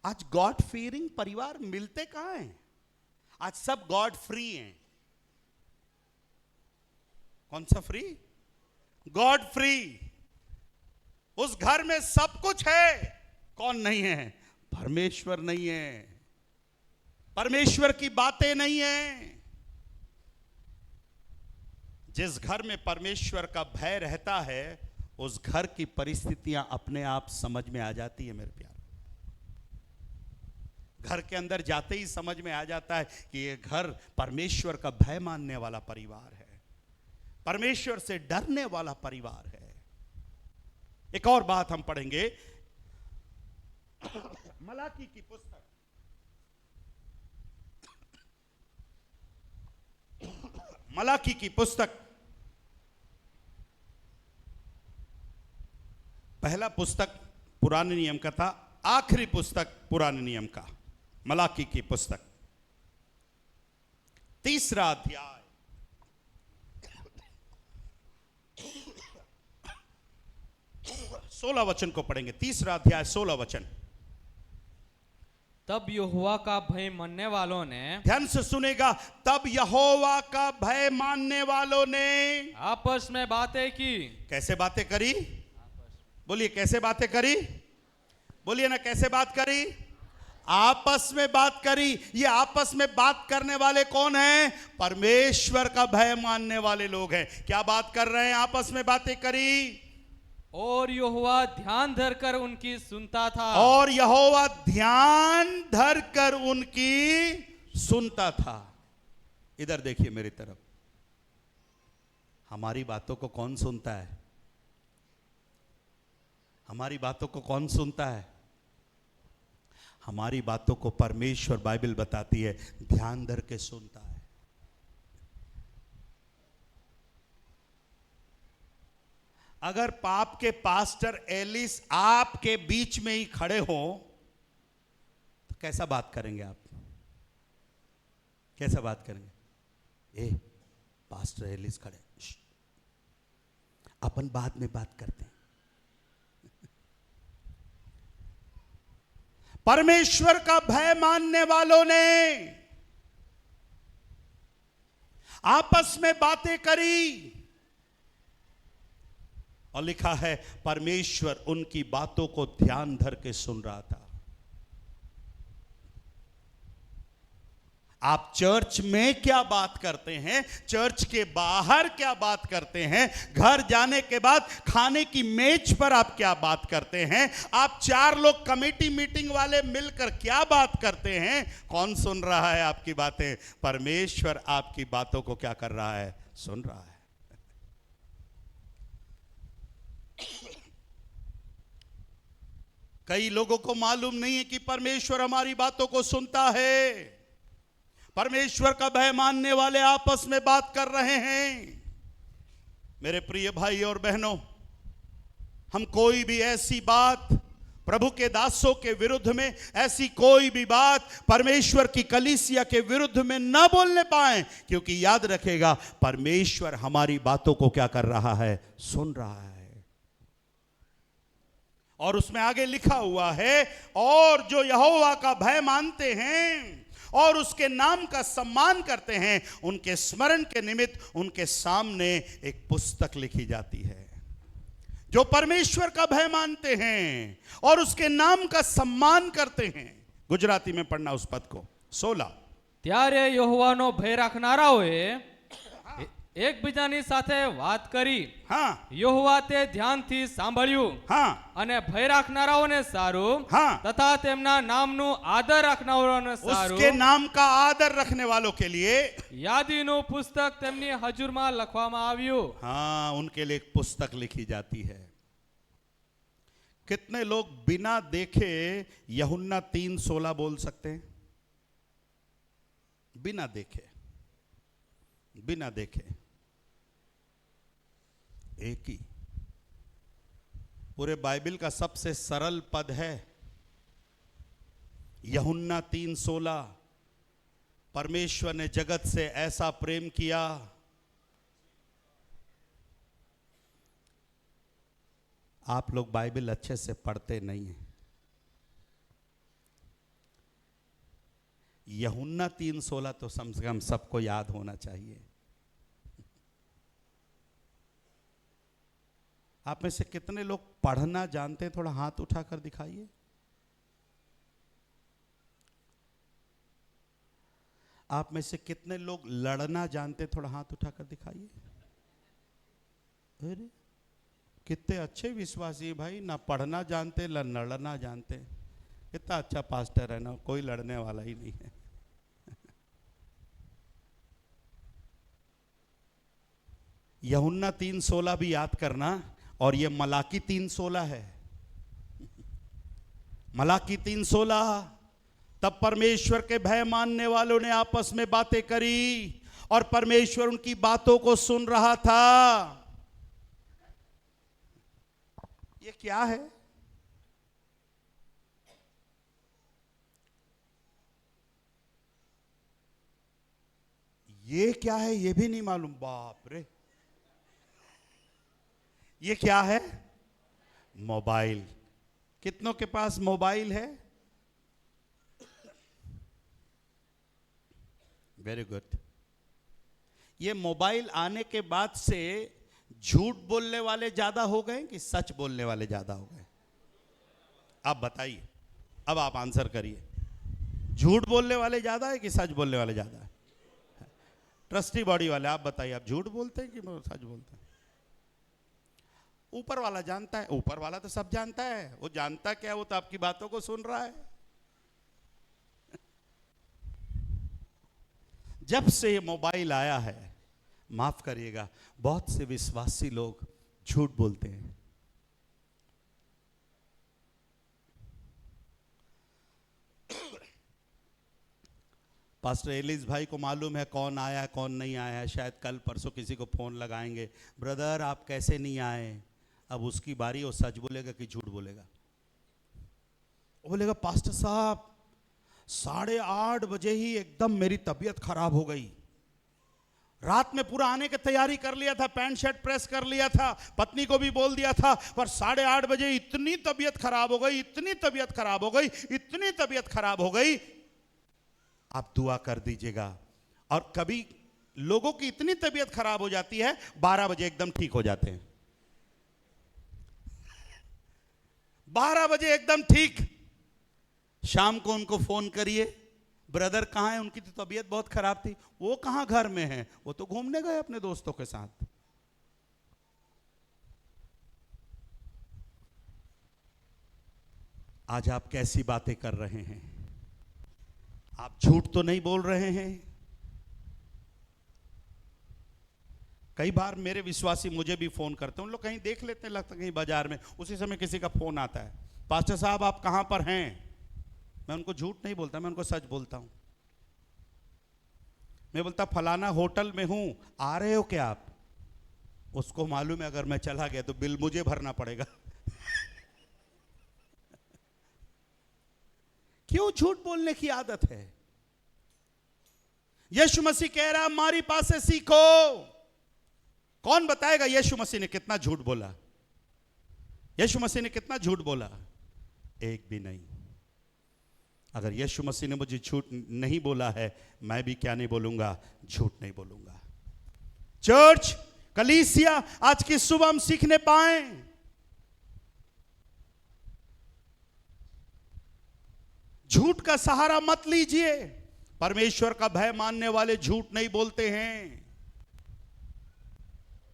आज गॉड फियरिंग परिवार मिलते कहां हैं? आज सब गॉड फ्री हैं। कौन सा फ्री? God free. उस घर में सब कुछ है, कौन नहीं है? परमेश्वर नहीं है, परमेश्वर की बातें नहीं है। जिस घर में परमेश्वर का भय रहता है, उस घर की परिस्थितियां अपने आप समझ में आ जाती है। मेरे प्यार, घर के अंदर जाते ही समझ में आ जाता है कि यह घर परमेश्वर का भय मानने वाला परिवार है, परमेश्वर से डरने वाला परिवार है। एक और बात हम पढ़ेंगे, मलाकी की पुस्तक, मलाकी की पुस्तक, पहला पुस्तक पुराने नियम का था, आखिरी पुस्तक पुराने नियम का, मलाकी की पुस्तक, 3रा अध्याय, 16 वचन को पढ़ेंगे। 3रा अध्याय 16 वचन। तब यहोवा का भय मानने वालों ने, ध्यान से सुनेगा, तब यहोवा का भय मानने वालों ने आपस में बातें की। कैसे बातें करी? बोलिए कैसे बातें करी? बोलिए ना, कैसे बात करी? आपस में बात करी। ये आपस में बात करने वाले कौन हैं? परमेश्वर का भय मानने वाले लोग हैं। क्या बात कर रहे हैं? आपस में बातें करी। और यहोवा ध्यान धरकर उनकी सुनता था। और यहोवा ध्यान धरकर उनकी सुनता था। इधर देखिए मेरी तरफ, हमारी बातों को कौन सुनता है? हमारी बातों को कौन सुनता है? हमारी बातों को परमेश्वर, बाइबल बताती है, ध्यान धर के सुनता है। अगर पाप के पास्टर एलिस आपके बीच में ही खड़े हो तो कैसा बात करेंगे आप? कैसा बात करेंगे? ए, पास्टर एलिस खड़े, अपन बाद में बात करते हैं। परमेश्वर का भय मानने वालों ने आपस में बातें करी और लिखा है परमेश्वर उनकी बातों को ध्यान धर के सुन रहा था। आप चर्च में क्या बात करते हैं, चर्च के बाहर क्या बात करते हैं, घर जाने के बाद खाने की मेज पर आप क्या बात करते हैं, आप 4 लोग कमेटी मीटिंग वाले मिलकर क्या बात करते हैं, कौन सुन रहा है आपकी बातें? परमेश्वर आपकी बातों को क्या कर रहा है? सुन रहा है। कई लोगों को मालूम नहीं है कि परमेश्वर हमारी बातों को सुनता है। परमेश्वर का भय मानने वाले आपस में बात कर रहे हैं। मेरे प्रिय भाई और बहनों, हम कोई भी ऐसी बात प्रभु के दासों के विरुद्ध में, ऐसी कोई भी बात परमेश्वर की कलीसिया के विरुद्ध में ना बोलने पाए, क्योंकि याद रखेगा परमेश्वर हमारी बातों को क्या कर रहा है? सुन रहा है। और उसमें आगे लिखा हुआ है, और जो यहोवा का भय मानते हैं और उसके नाम का सम्मान करते हैं, उनके स्मरण के निमित्त उनके सामने एक पुस्तक लिखी जाती है। जो परमेश्वर का भय मानते हैं और उसके नाम का सम्मान करते हैं। गुजराती में पढ़ना उस पद को। 16 ત્યારે यहोવાનો ભય રાખનારાઓએ એકબીજાની સાથે વાત કરી। हाँ, यहोवा તે ધ્યાનથી સાંભળ્યું हाँ, અને ભય રાખનારાઓને સારું, हाँ, તથા તેમના નામનું આદર રાખનારાઓને उसके સારું। नाम का आदर रखने वालों के लिए યાદીનું પુસ્તક તેમની હજુરમાં લખવામાં આવ્યું। हाँ, उनके लिए एक पुस्तक लिखी जाती है। कितने लोग बिना देखे यूहन्ना 3:16 बोल सकते हैं? बिना देखे, बिना देखे। एक ही पूरे बाइबल का सबसे सरल पद है यूहन्ना 3:16। परमेश्वर ने जगत से ऐसा प्रेम किया। आप लोग बाइबल अच्छे से पढ़ते नहीं हैं। यूहन्ना 3:16 तो कम से कम सबको याद होना चाहिए। आप में से कितने लोग पढ़ना जानते हैं? थोड़ा हाथ उठाकर दिखाइए। आप में से कितने लोग लड़ना जानते हैं? थोड़ा हाथ उठाकर दिखाइए। अरे कितने अच्छे विश्वासी भाई, ना पढ़ना जानते ना लड़ना जानते। कितना अच्छा पास्टर है ना, कोई लड़ने वाला ही नहीं है। यूहन्ना 3:16 भी याद करना, और ये मलाकी 3:16 है। मलाकी 3:16। तब परमेश्वर के भय मानने वालों ने आपस में बातें करी और परमेश्वर उनकी बातों को सुन रहा था। ये क्या है? ये क्या है? ये भी नहीं मालूम। बाप रे, ये क्या है? मोबाइल। कितनों के पास मोबाइल है? Very good. ये मोबाइल आने के बाद से झूठ बोलने वाले ज्यादा हो गए कि सच बोलने वाले ज्यादा हो गए? आप बताइए, अब आप आंसर करिए। झूठ बोलने वाले ज्यादा है कि सच बोलने वाले ज्यादा है? ट्रस्टी बॉडी वाले आप बताइए, आप झूठ बोलते हैं कि सच बोलते हैं? ऊपर वाला जानता है, ऊपर वाला तो सब जानता है। वो जानता क्या है, वो तो आपकी बातों को सुन रहा है। जब से ये मोबाइल आया है, माफ करिएगा, बहुत से विश्वासी लोग झूठ बोलते हैं। पास्टर एलिस भाई को मालूम है कौन आया है कौन नहीं आया है। शायद कल परसों किसी को फोन लगाएंगे, ब्रदर आप कैसे नहीं आए। अब उसकी बारी, वो सच बोलेगा कि झूठ बोलेगा। वो बोलेगा पास्टर साहब 8:30 बजे ही एकदम मेरी तबीयत खराब हो गई। रात में पूरा आने की तैयारी कर लिया था, पैंट शर्ट प्रेस कर लिया था, पत्नी को भी बोल दिया था, पर 8:30 बजे इतनी तबीयत खराब हो गई, इतनी तबीयत खराब हो गई, इतनी तबीयत खराब हो गई। आप दुआ कर दीजिएगा। और कभी लोगों की इतनी तबीयत खराब हो जाती है 12 बजे एकदम ठीक हो जाते हैं। 12 बजे एकदम ठीक। शाम को उनको फोन करिए, ब्रदर कहां है, उनकी तो तबीयत बहुत खराब थी। वो कहां घर में है, वो तो घूमने गए अपने दोस्तों के साथ। आज आप कैसी बातें कर रहे हैं? आप झूठ तो नहीं बोल रहे हैं? कई बार मेरे विश्वासी मुझे भी फोन करते हैं, उन लोग कहीं देख लेते हैं, लगता है कहीं बाजार में, उसी समय किसी का फोन आता है, पास्टर साहब आप कहां पर हैं। मैं उनको झूठ नहीं बोलता, मैं उनको सच बोलता हूं। मैं बोलता फलाना होटल में हूं, आ रहे हो क्या आप। उसको मालूम है अगर मैं चला गया तो बिल मुझे भरना पड़ेगा। क्यों झूठ बोलने की आदत है? यीशु मसीह कह रहा हमारी पास से सीखो। कौन बताएगा यीशु मसीह ने कितना झूठ बोला? यीशु मसीह ने कितना झूठ बोला? एक भी नहीं। अगर यीशु मसीह ने मुझे झूठ नहीं बोला है, मैं भी क्या नहीं बोलूंगा, झूठ नहीं बोलूंगा। चर्च, कलीसिया, आज की सुबह हम सीखने पाए। झूठ का सहारा मत लीजिए। परमेश्वर का भय मानने वाले झूठ नहीं बोलते हैं।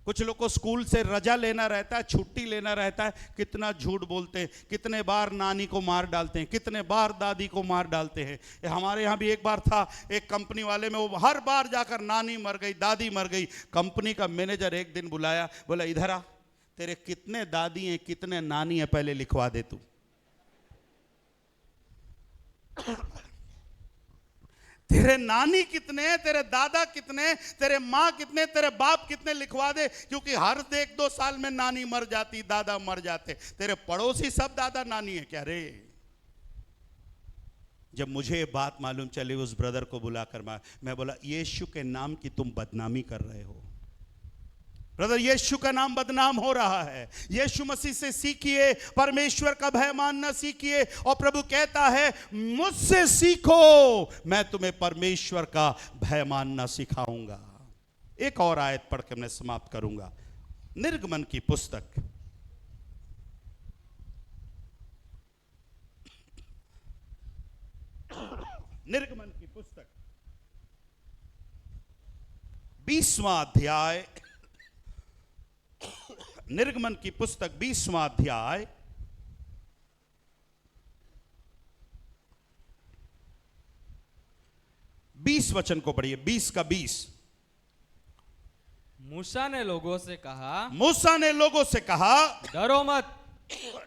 कुछ लोग को स्कूल से रजा लेना रहता है, छुट्टी लेना रहता है, कितना झूठ बोलते हैं, कितने बार नानी को मार डालते हैं, कितने बार दादी को मार डालते हैं। हमारे यहाँ भी एक बार था, एक कंपनी वाले में वो हर बार जाकर नानी मर गई, दादी मर गई। कंपनी का मैनेजर एक दिन बुलाया, बोला इधर आ, तेरे कितने दादी हैं कितने नानी हैं पहले लिखवा दे तू। तेरे नानी कितने, तेरे दादा कितने, तेरे माँ कितने, तेरे बाप कितने लिखवा दे, क्योंकि हर 1-2 साल में नानी मर जाती, दादा मर जाते। तेरे पड़ोसी सब दादा नानी है क्या रे? जब मुझे ये बात मालूम चली, उस ब्रदर को बुलाकर मैं बोला यीशु के नाम की तुम बदनामी कर रहे हो। ब्रदर, यीशु का नाम बदनाम हो रहा है। यीशु मसीह से सीखिए, परमेश्वर का भय मानना सीखिए। और प्रभु कहता है मुझसे सीखो, मैं तुम्हें परमेश्वर का भय मानना सिखाऊंगा। एक और आयत पढ़ के मैं समाप्त करूंगा। निर्गमन की पुस्तक, निर्गमन की पुस्तक 20वां अध्याय, निर्गमन की पुस्तक 20वां अध्याय 20 वचन को पढ़िए। 20 का 20। मूसा ने लोगों से कहा, मूसा ने लोगों से कहा डरो मत,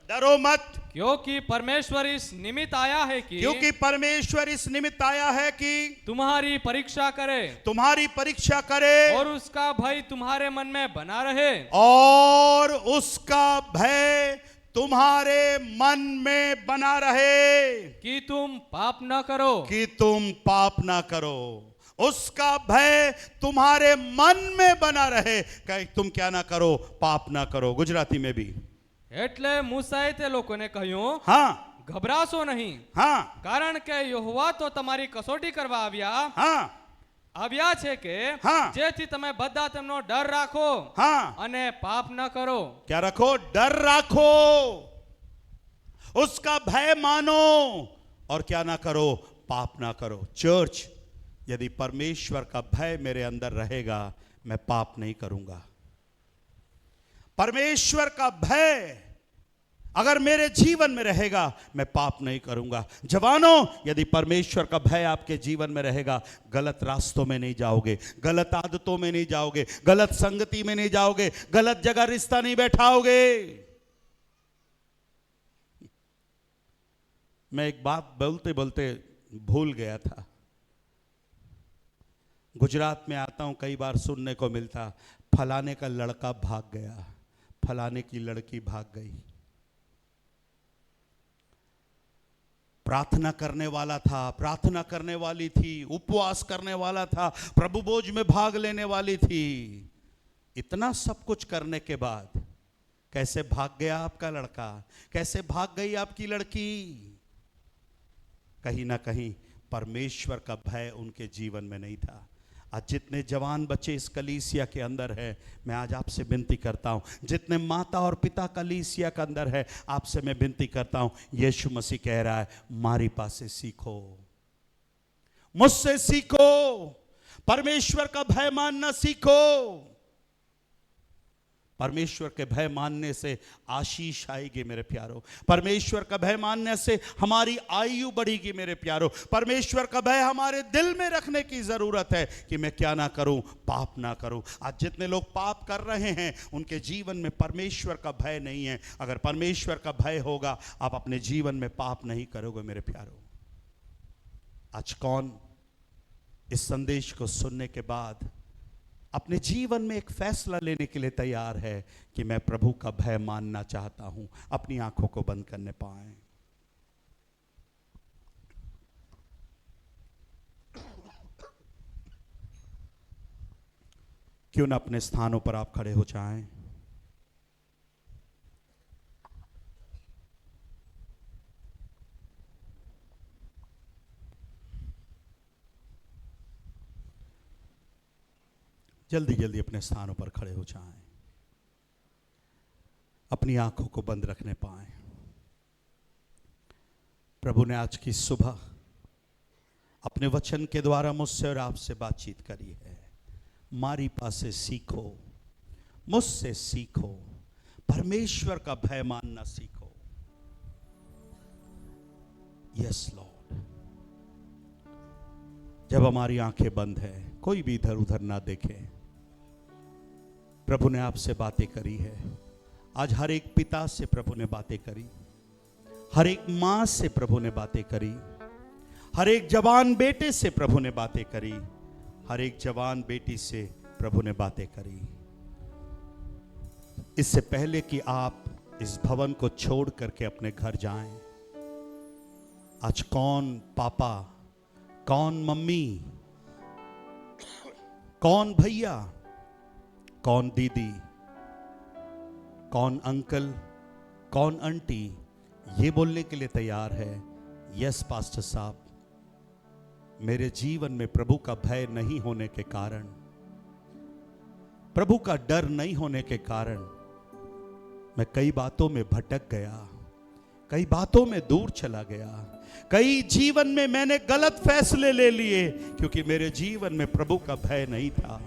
डरो मत, क्योंकि परमेश्वर इस निमित्त आया है कि, क्योंकि परमेश्वर इस निमित्त आया है कि तुम्हारी परीक्षा करे, तुम्हारी परीक्षा करे, और उसका भय तुम्हारे मन में बना रहे, और उसका भय तुम्हारे मन में बना रहे, कि तुम पाप न करो, कि तुम पाप ना करो। उसका भय तुम्हारे मन में बना रहे, कहीं तुम क्या ना करो, पाप ना करो। गुजराती में भी એટલે મૂસાએ તે લોકોને કહ્યું, हाँ, ગભરાશો નહીં, हाँ, કારણ કે યહોવા તો તમારી કસોટી કરવા આવ્યા છે કે हाँ, જેથી તમે બધા તેમનો ડર રાખો हाँ, અને પાપ ન કરો। क्या रखो? डर रखो, उसका भय मानो, और क्या ना करो, पाप ना करो। चर्च, यदि परमेश्वर का भय मेरे अंदर रहेगा, मैं पाप नहीं करूंगा। परमेश्वर का भय अगर मेरे जीवन में रहेगा, मैं पाप नहीं करूंगा। जवानों, यदि परमेश्वर का भय आपके जीवन में रहेगा, गलत रास्तों में नहीं जाओगे, गलत आदतों में नहीं जाओगे, गलत संगति में नहीं जाओगे, गलत जगह रिश्ता नहीं बैठाओगे। मैं एक बात बोलते बोलते भूल गया था। गुजरात में आता हूं, कई बार सुनने को मिलता, फलाने का लड़का भाग गया, फलाने की लड़की भाग गई। प्रार्थना करने वाला था, प्रार्थना करने वाली थी, उपवास करने वाला था, प्रभु भोज में भाग लेने वाली थी। इतना सब कुछ करने के बाद कैसे भाग गया आपका लड़का, कैसे भाग गई आपकी लड़की? कहीं ना कहीं परमेश्वर का भय उनके जीवन में नहीं था। आज जितने जवान बच्चे इस कलीसिया के अंदर है, मैं आज आपसे विनती करता हूं, जितने माता और पिता कलीसिया के अंदर है, आपसे मैं विनती करता हूं, यीशु मसीह कह रहा है, मारी पास से सीखो, मुझसे सीखो, परमेश्वर का भय मानना सीखो। परमेश्वर के भय मानने से आशीष आएगी मेरे प्यारो। परमेश्वर का भय मानने से हमारी आयु बढ़ेगी मेरे प्यारो। परमेश्वर का भय हमारे दिल में रखने की जरूरत है कि मैं क्या ना करूं, पाप ना करूं। आज जितने लोग पाप कर रहे हैं, उनके जीवन में परमेश्वर का भय नहीं है। अगर परमेश्वर का भय होगा, आप अपने जीवन में पाप नहीं करोगे मेरे प्यारो। आज कौन इस संदेश को सुनने के बाद अपने जीवन में एक फैसला लेने के लिए तैयार है कि मैं प्रभु का भय मानना चाहता हूं? अपनी आंखों को बंद करने पाएं। क्यों ना अपने स्थानों पर आप खड़े हो जाएं। जल्दी जल्दी अपने स्थानों पर खड़े हो जाएं, अपनी आंखों को बंद रखने पाएं। प्रभु ने आज की सुबह अपने वचन के द्वारा मुझसे और आपसे बातचीत करी है। मारी पासे सीखो, मुझसे सीखो, परमेश्वर का भय मानना सीखो। Yes Lord. जब हमारी आंखें बंद है, कोई भी इधर उधर ना देखे, प्रभु ने आपसे बातें करी है। आज हर एक पिता से प्रभु ने बातें करी, हर एक मां से प्रभु ने बातें करी, हर एक जवान बेटे से प्रभु ने बातें करी, हर एक जवान बेटी से प्रभु ने बातें करी। इससे पहले कि आप इस भवन को छोड़ करके अपने घर जाएं, आज कौन पापा, कौन मम्मी, कौन भैया, कौन दीदी, कौन अंकल, कौन आंटी ये बोलने के लिए तैयार है, यस पास्टर साहब, मेरे जीवन में प्रभु का भय नहीं होने के कारण, प्रभु का डर नहीं होने के कारण मैं कई बातों में भटक गया, कई बातों में दूर चला गया, कई जीवन में मैंने गलत फैसले ले लिए क्योंकि मेरे जीवन में प्रभु का भय नहीं था।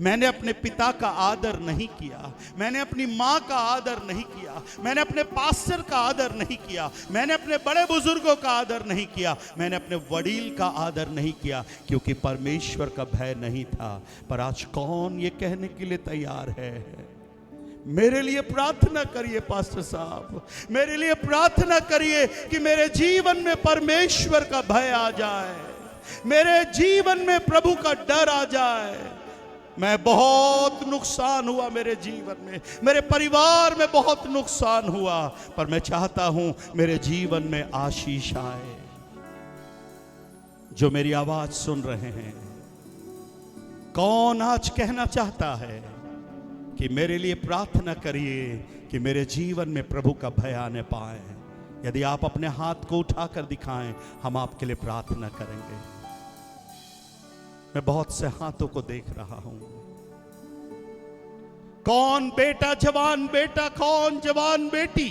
मैंने अपने पिता का आदर नहीं किया, मैंने अपनी माँ का आदर नहीं किया, मैंने अपने पास्टर का आदर नहीं किया, मैंने अपने बड़े बुजुर्गों का आदर नहीं किया, मैंने अपने वडील का आदर नहीं किया क्योंकि परमेश्वर का भय नहीं था। पर आज कौन ये कहने के लिए तैयार है, मेरे लिए प्रार्थना करिए पास्टर साहब, मेरे लिए प्रार्थना करिए कि मेरे जीवन में परमेश्वर का भय आ जाए, मेरे जीवन में प्रभु का डर आ जाए। मैं बहुत नुकसान हुआ मेरे जीवन में, मेरे परिवार में बहुत नुकसान हुआ, पर मैं चाहता हूं मेरे जीवन में आशीष आए। जो मेरी आवाज सुन रहे हैं, कौन आज कहना चाहता है कि मेरे लिए प्रार्थना करिए कि मेरे जीवन में प्रभु का भय आने पाए? यदि आप अपने हाथ को उठाकर दिखाएं, हम आपके लिए प्रार्थना करेंगे। मैं बहुत से हाथों को देख रहा हूं। कौन बेटा, जवान बेटा, कौन जवान बेटी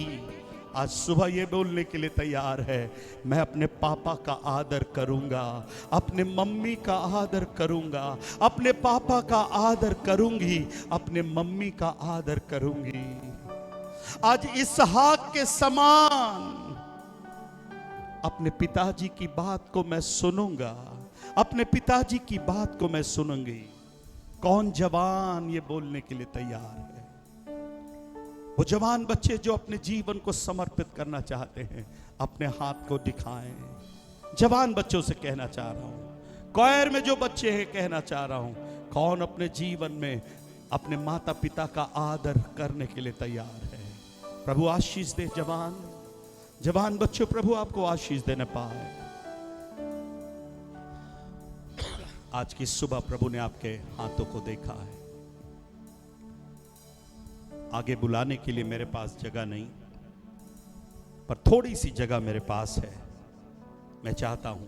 आज सुबह ये बोलने के लिए तैयार है, मैं अपने पापा का आदर करूंगा, अपने मम्मी का आदर करूंगा, अपने पापा का आदर करूंगी, अपने मम्मी का आदर करूंगी। आज इसहाक के समान अपने पिताजी की बात को मैं सुनूंगा, अपने पिताजी की बात को मैं सुनूंगी। कौन जवान ये बोलने के लिए तैयार है? वो जवान बच्चे जो अपने जीवन को समर्पित करना चाहते हैं, अपने हाथ को दिखाएं। जवान बच्चों से कहना चाह रहा हूं, क्वायर में जो बच्चे हैं कहना चाह रहा हूं, कौन अपने जीवन में अपने माता पिता का आदर करने के लिए तैयार है? प्रभु आशीष दे। जवान बच्चों, प्रभु आपको आशीष देने पाए। आज की सुबह प्रभु ने आपके हाथों को देखा है। आगे बुलाने के लिए मेरे पास जगह नहीं, पर थोड़ी सी जगह मेरे पास है। मैं चाहता हूं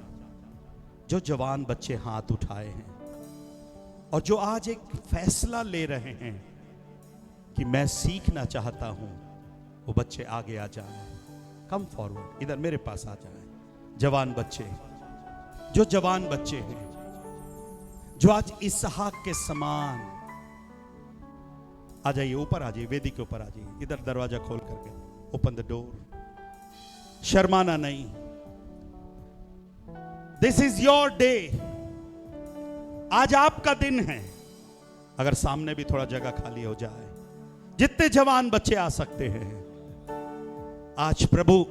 जो जवान बच्चे हाथ उठाए हैं और जो आज एक फैसला ले रहे हैं कि मैं सीखना चाहता हूं, वो बच्चे आगे आ जाए। कम फॉरवर्ड, इधर मेरे पास आ जाए। जवान बच्चे, जो जवान बच्चे हैं, जो आज इसहाक के समान, आ जाइए, ऊपर आ जाइए, वेदी के ऊपर आ जाइए। इधर दरवाजा खोल करके, ओपन द डोर। शर्माना नहीं। This is your day. आज आपका दिन है। अगर सामने भी थोड़ा जगह खाली हो जाए, जितने जवान बच्चे आ सकते हैं, आज प्रभु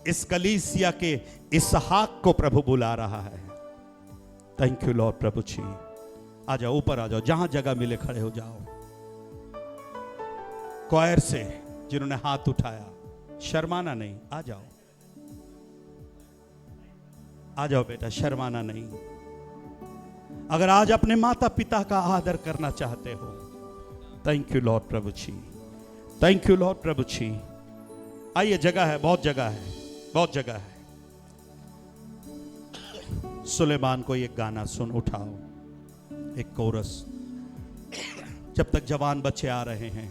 इस कलीसिया के इसहाक को प्रभु बुला रहा है। Thank you lord. प्रभु जी आ जाओ, ऊपर आ जाओ, जहां जगह मिले खड़े हो जाओ। क्वायर से जिन्होंने हाथ उठाया, शर्माना नहीं, आ जाओ, आ जाओ बेटा, शर्माना नहीं। अगर आज अपने माता पिता का आदर करना चाहते हो, थैंक यू लॉर्ड प्रभु जी, थैंक यू लॉर्ड प्रभु जी। आइए, जगह है, बहुत जगह है, बहुत जगह है। सुलेमान को एक गाना सुन उठाओ, एक कोरस। जब तक जवान बच्चे आ रहे हैं,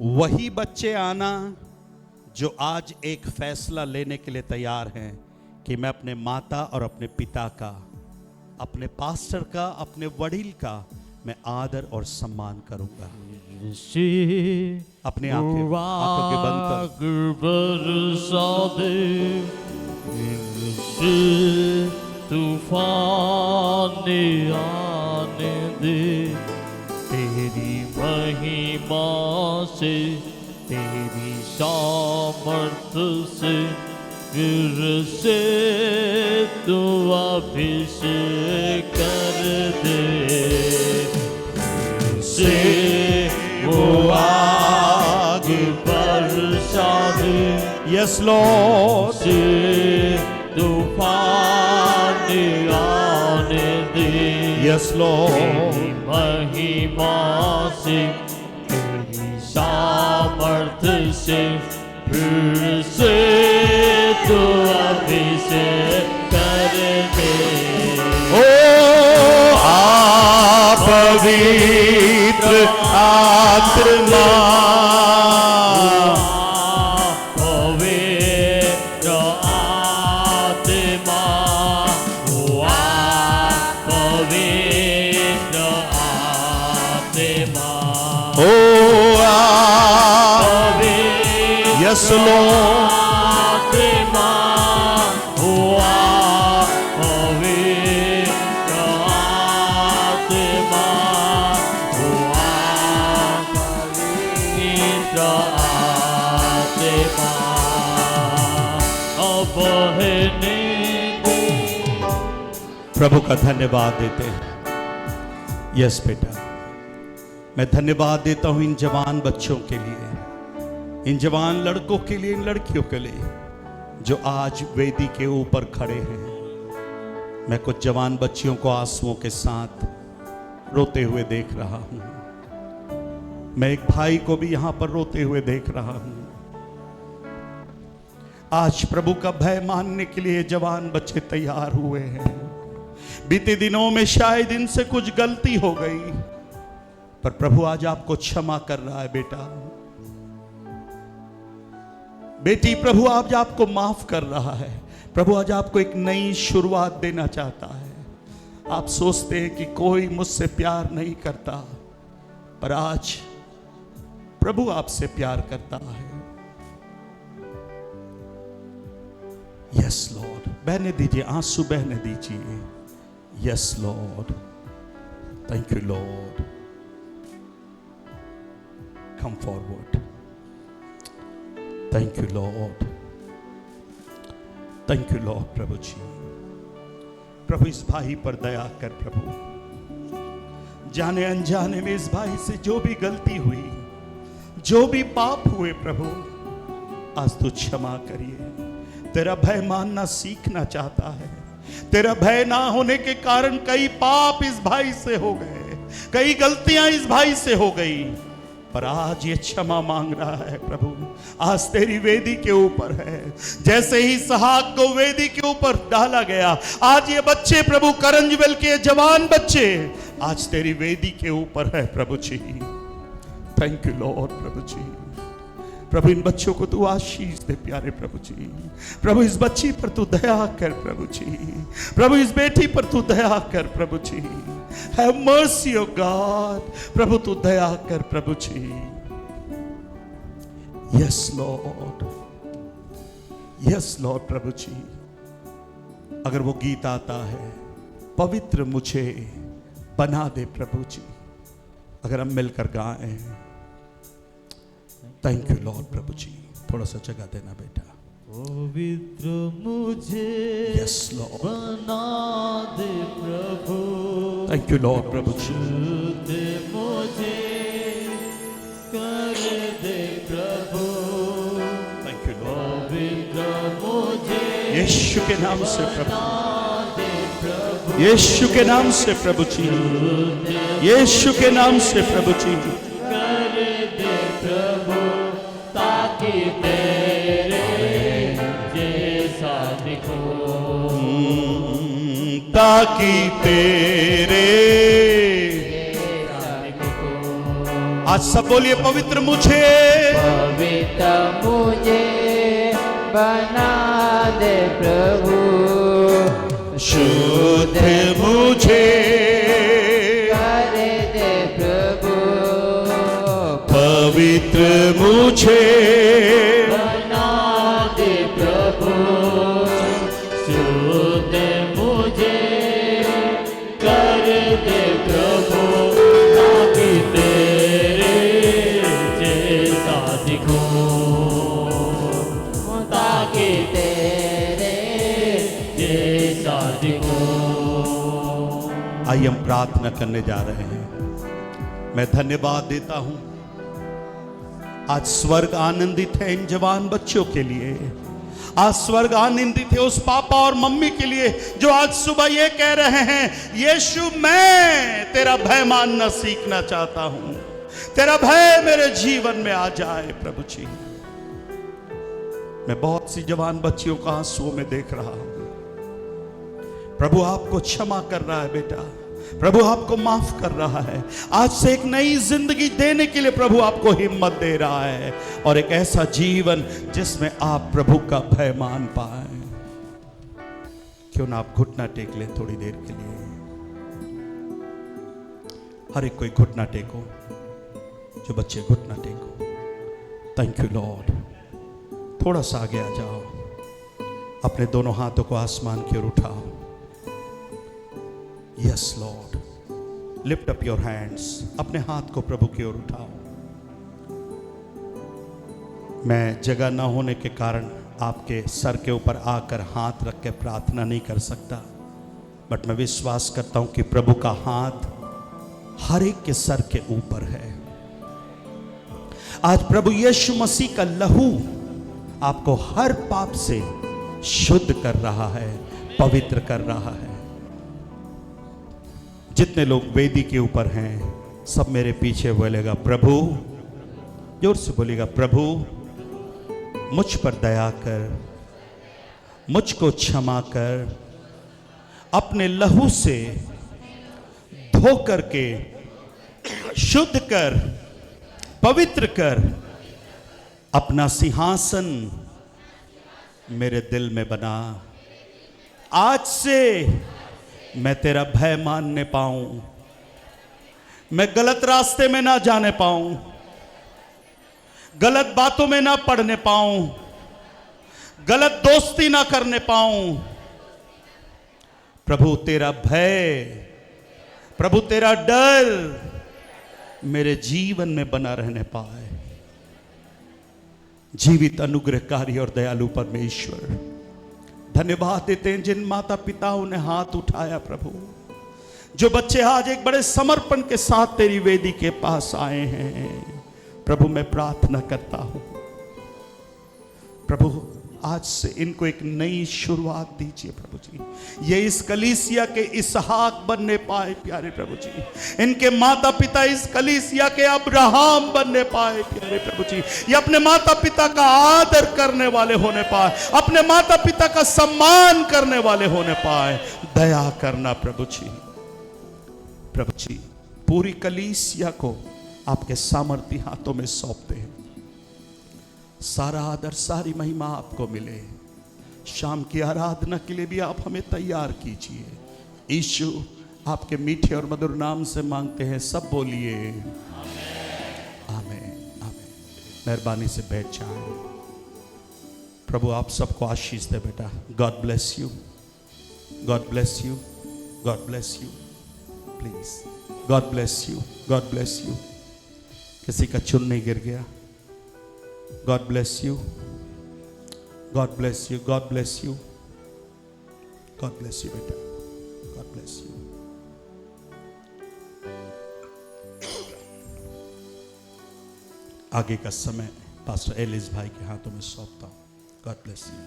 वही बच्चे आना जो आज एक फैसला लेने के लिए तैयार हैं कि मैं अपने माता और अपने पिता का, अपने पास्टर का, अपने वडील का मैं आदर और सम्मान करूंगा। अपने आंखें के बंद तूफान आने दे, तेरी महिमा से, तेरी सामर्थ से, फिर से तू अभिषेक कर दे। से वो आग बरसा दे, यस लॉर्ड, से तूफान आने दे, यस लॉर्ड, महिमा से, तेरी सामर्थ से, फिर से तू अभिषेक कर दे। ओ आप पवित्र आत्मा, पवित्र आत्मा, पवित्र आत्मा, ओ यस लॉर्ड, आत्मा हुआ, पवित्र आत्मा हुआ, पवित्र आत्मा अब बहने दे। प्रभु का धन्यवाद देते हैं। यस बेटा, मैं धन्यवाद देता हूं इन जवान बच्चों के लिए, इन जवान लड़कों के लिए, इन लड़कियों के लिए जो आज वेदी के ऊपर खड़े हैं। मैं कुछ जवान बच्चियों को आंसुओं के साथ रोते हुए देख रहा हूं। मैं एक भाई को भी यहां पर रोते हुए देख रहा हूं। आज प्रभु का भय मानने के लिए जवान बच्चे तैयार हुए हैं। बीते दिनों में शायद इनसे कुछ गलती हो गई, पर प्रभु आज आपको क्षमा कर रहा है बेटा, बेटी। प्रभु आज आपको माफ कर रहा है। प्रभु आज आपको एक नई शुरुआत देना चाहता है। आप सोचते हैं कि कोई मुझसे प्यार नहीं करता, पर आज प्रभु आपसे प्यार करता है। यस लॉर्ड, बहने दीजिए, आंसू बहने दीजिए। Yes lord, thank you lord. Come forward. Thank you lord, thank you lord. प्रभु जी, प्रभु इस भाई पर दया कर प्रभु। जाने अनजाने में इस भाई से जो भी गलती हुई, जो भी पाप हुए, प्रभु आज तू क्षमा करिए। तेरा भय मानना सीखना चाहता है। तेरा भय ना होने के कारण कई पाप इस भाई से हो गए, कई गलतियां इस भाई से हो गई, पर आज ये क्षमा मांग रहा है प्रभु। आज तेरी वेदी के ऊपर है। जैसे ही इसहाक को वेदी के ऊपर डाला गया, आज ये बच्चे प्रभु, करंजवेल के जवान बच्चे आज तेरी वेदी के ऊपर है प्रभु जी। थैंक यू लॉर्ड प्रभु जी। प्रभु इन बच्चों को तू आशीष दे प्यारे प्रभु जी। प्रभु इस बच्ची पर तू दया कर प्रभु जी। प्रभु इस बेटी पर तू दया कर प्रभु जी। Have mercy o God. प्रभु तू दया कर प्रभु जी। यस लॉर्ड, यस लॉर्ड प्रभु जी। अगर वो गीत आता है, पवित्र मुझे बना दे प्रभु जी, अगर हम मिलकर गाएं। थैंक यू लॉर्ड प्रभु जी। थोड़ा सा जगह देना बेटा। पवित्र मुझे यस लॉर्ड, बना दे प्रभु। थैंक यू लॉर्ड प्रभु जी। शुद्ध मुझे कर दे प्रभु। Thank you lord. पवित्र मुझे यीशु के नाम से प्रभु, बना दे प्रभु। यीशु के नाम से प्रभु जी, यीशु के नाम से प्रभु जी। कर दे प्रभु, ताकि तेरे जैसा दिखूं। ताकि तेरे, आज सब बोलिए पवित्र मुझे, पवित्र मुझे बना दे प्रभु। शुद्ध मुझे कर दे प्रभु। पवित्र मुझे बना दे प्रभु। शुद्ध मुझे कर दे प्रभु, ताकि तेरे जैसा दिखूं। ताकि तेरे जैसा दिखूं। आइए हम प्रार्थना करने जा रहे हैं। मैं धन्यवाद देता हूं, आज स्वर्ग आनंदित है इन जवान बच्चों के लिए। आज स्वर्ग आनंदित है उस पापा और मम्मी के लिए जो आज सुबह ये कह रहे हैं, यीशु मैं तेरा भय मानना सीखना चाहता हूं। तेरा भय मेरे जीवन में आ जाए प्रभु जी। मैं बहुत सी जवान बच्चियों का आंसुओं में देख रहा हूं। प्रभु आपको क्षमा कर रहा है बेटा। प्रभु आपको माफ कर रहा है। आज से एक नई जिंदगी देने के लिए प्रभु आपको हिम्मत दे रहा है, और एक ऐसा जीवन जिसमें आप प्रभु का भय मान पाए। क्यों ना आप घुटना टेक लें थोड़ी देर के लिए। हर एक कोई घुटना टेको, जो बच्चे घुटना टेको। Thank you Lord. थोड़ा सा आगे आ जाओ, अपने दोनों हाथों को आसमान की ओर उठाओ। Yes Lord, lift up your hands. अपने हाथ को प्रभु की ओर उठाओ। मैं जगह न होने के कारण आपके सर के ऊपर आकर हाथ रख के प्रार्थना नहीं कर सकता, बट मैं विश्वास करता हूं कि प्रभु का हाथ हर एक के सर के ऊपर है। आज प्रभु यीशु मसीह का लहू आपको हर पाप से शुद्ध कर रहा है, पवित्र कर रहा है। जितने लोग वेदी के ऊपर हैं, सब मेरे पीछे बोलेगा प्रभु, जोर से बोलेगा प्रभु मुझ पर दया कर, मुझको क्षमा कर, अपने लहू से धो करके शुद्ध कर, पवित्र कर, अपना सिंहासन मेरे दिल में बना। आज से मैं तेरा भय मानने पाऊं, मैं गलत रास्ते में ना जाने पाऊं, गलत बातों में ना पड़ने पाऊं, गलत दोस्ती ना करने पाऊं। प्रभु तेरा भय, प्रभु तेरा डर मेरे जीवन में बना रहने पाए। जीवित अनुग्रहकारी और दयालु परमेश्वर, धन्यवाद देते हैं जिन माता पिताओं ने हाथ उठाया प्रभु, जो बच्चे आज एक बड़े समर्पण के साथ तेरी वेदी के पास आए हैं। प्रभु मैं प्रार्थना करता हूं, प्रभु आज से इनको एक नई शुरुआत दीजिए प्रभु जी। ये इस कलीसिया के इसहाक बनने पाए प्यारे प्रभु जी। इनके माता पिता इस कलीसिया के अब्राहम बनने पाए प्यारे प्रभु जी। ये अपने माता पिता का आदर करने वाले होने पाए, अपने माता पिता का सम्मान करने वाले होने पाए। दया करना प्रभु जी। प्रभु जी पूरी कलीसिया को आपके सामर्थी हाथों में सौंपते हैं। सारा आदर सारी महिमा आपको मिले। शाम की आराधना के लिए भी आप हमें तैयार कीजिए। यीशु आपके मीठे और मधुर नाम से मांगते हैं, सब बोलिए आमीन आमीन। मेहरबानी से बैठ जाएं। प्रभु आप सबको आशीष दे बेटा। God bless you, God bless you, God bless you. Please God bless you, God bless you. किसी का चुन नहीं गिर गया। God bless you. God bless you. God bless you. God bless you, बेटा. God bless you. आगे का समय पास्टर एलिस भाई के हाथों में सौंपता हूं। God bless you.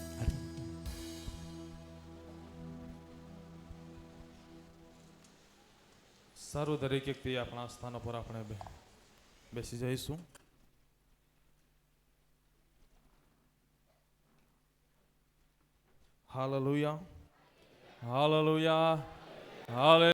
સારું, દરેક વ્યક્તિ આપણા સ્થાનો પર આપણે બેસી જઈશું. Hallelujah. Hallelujah. Hallelujah.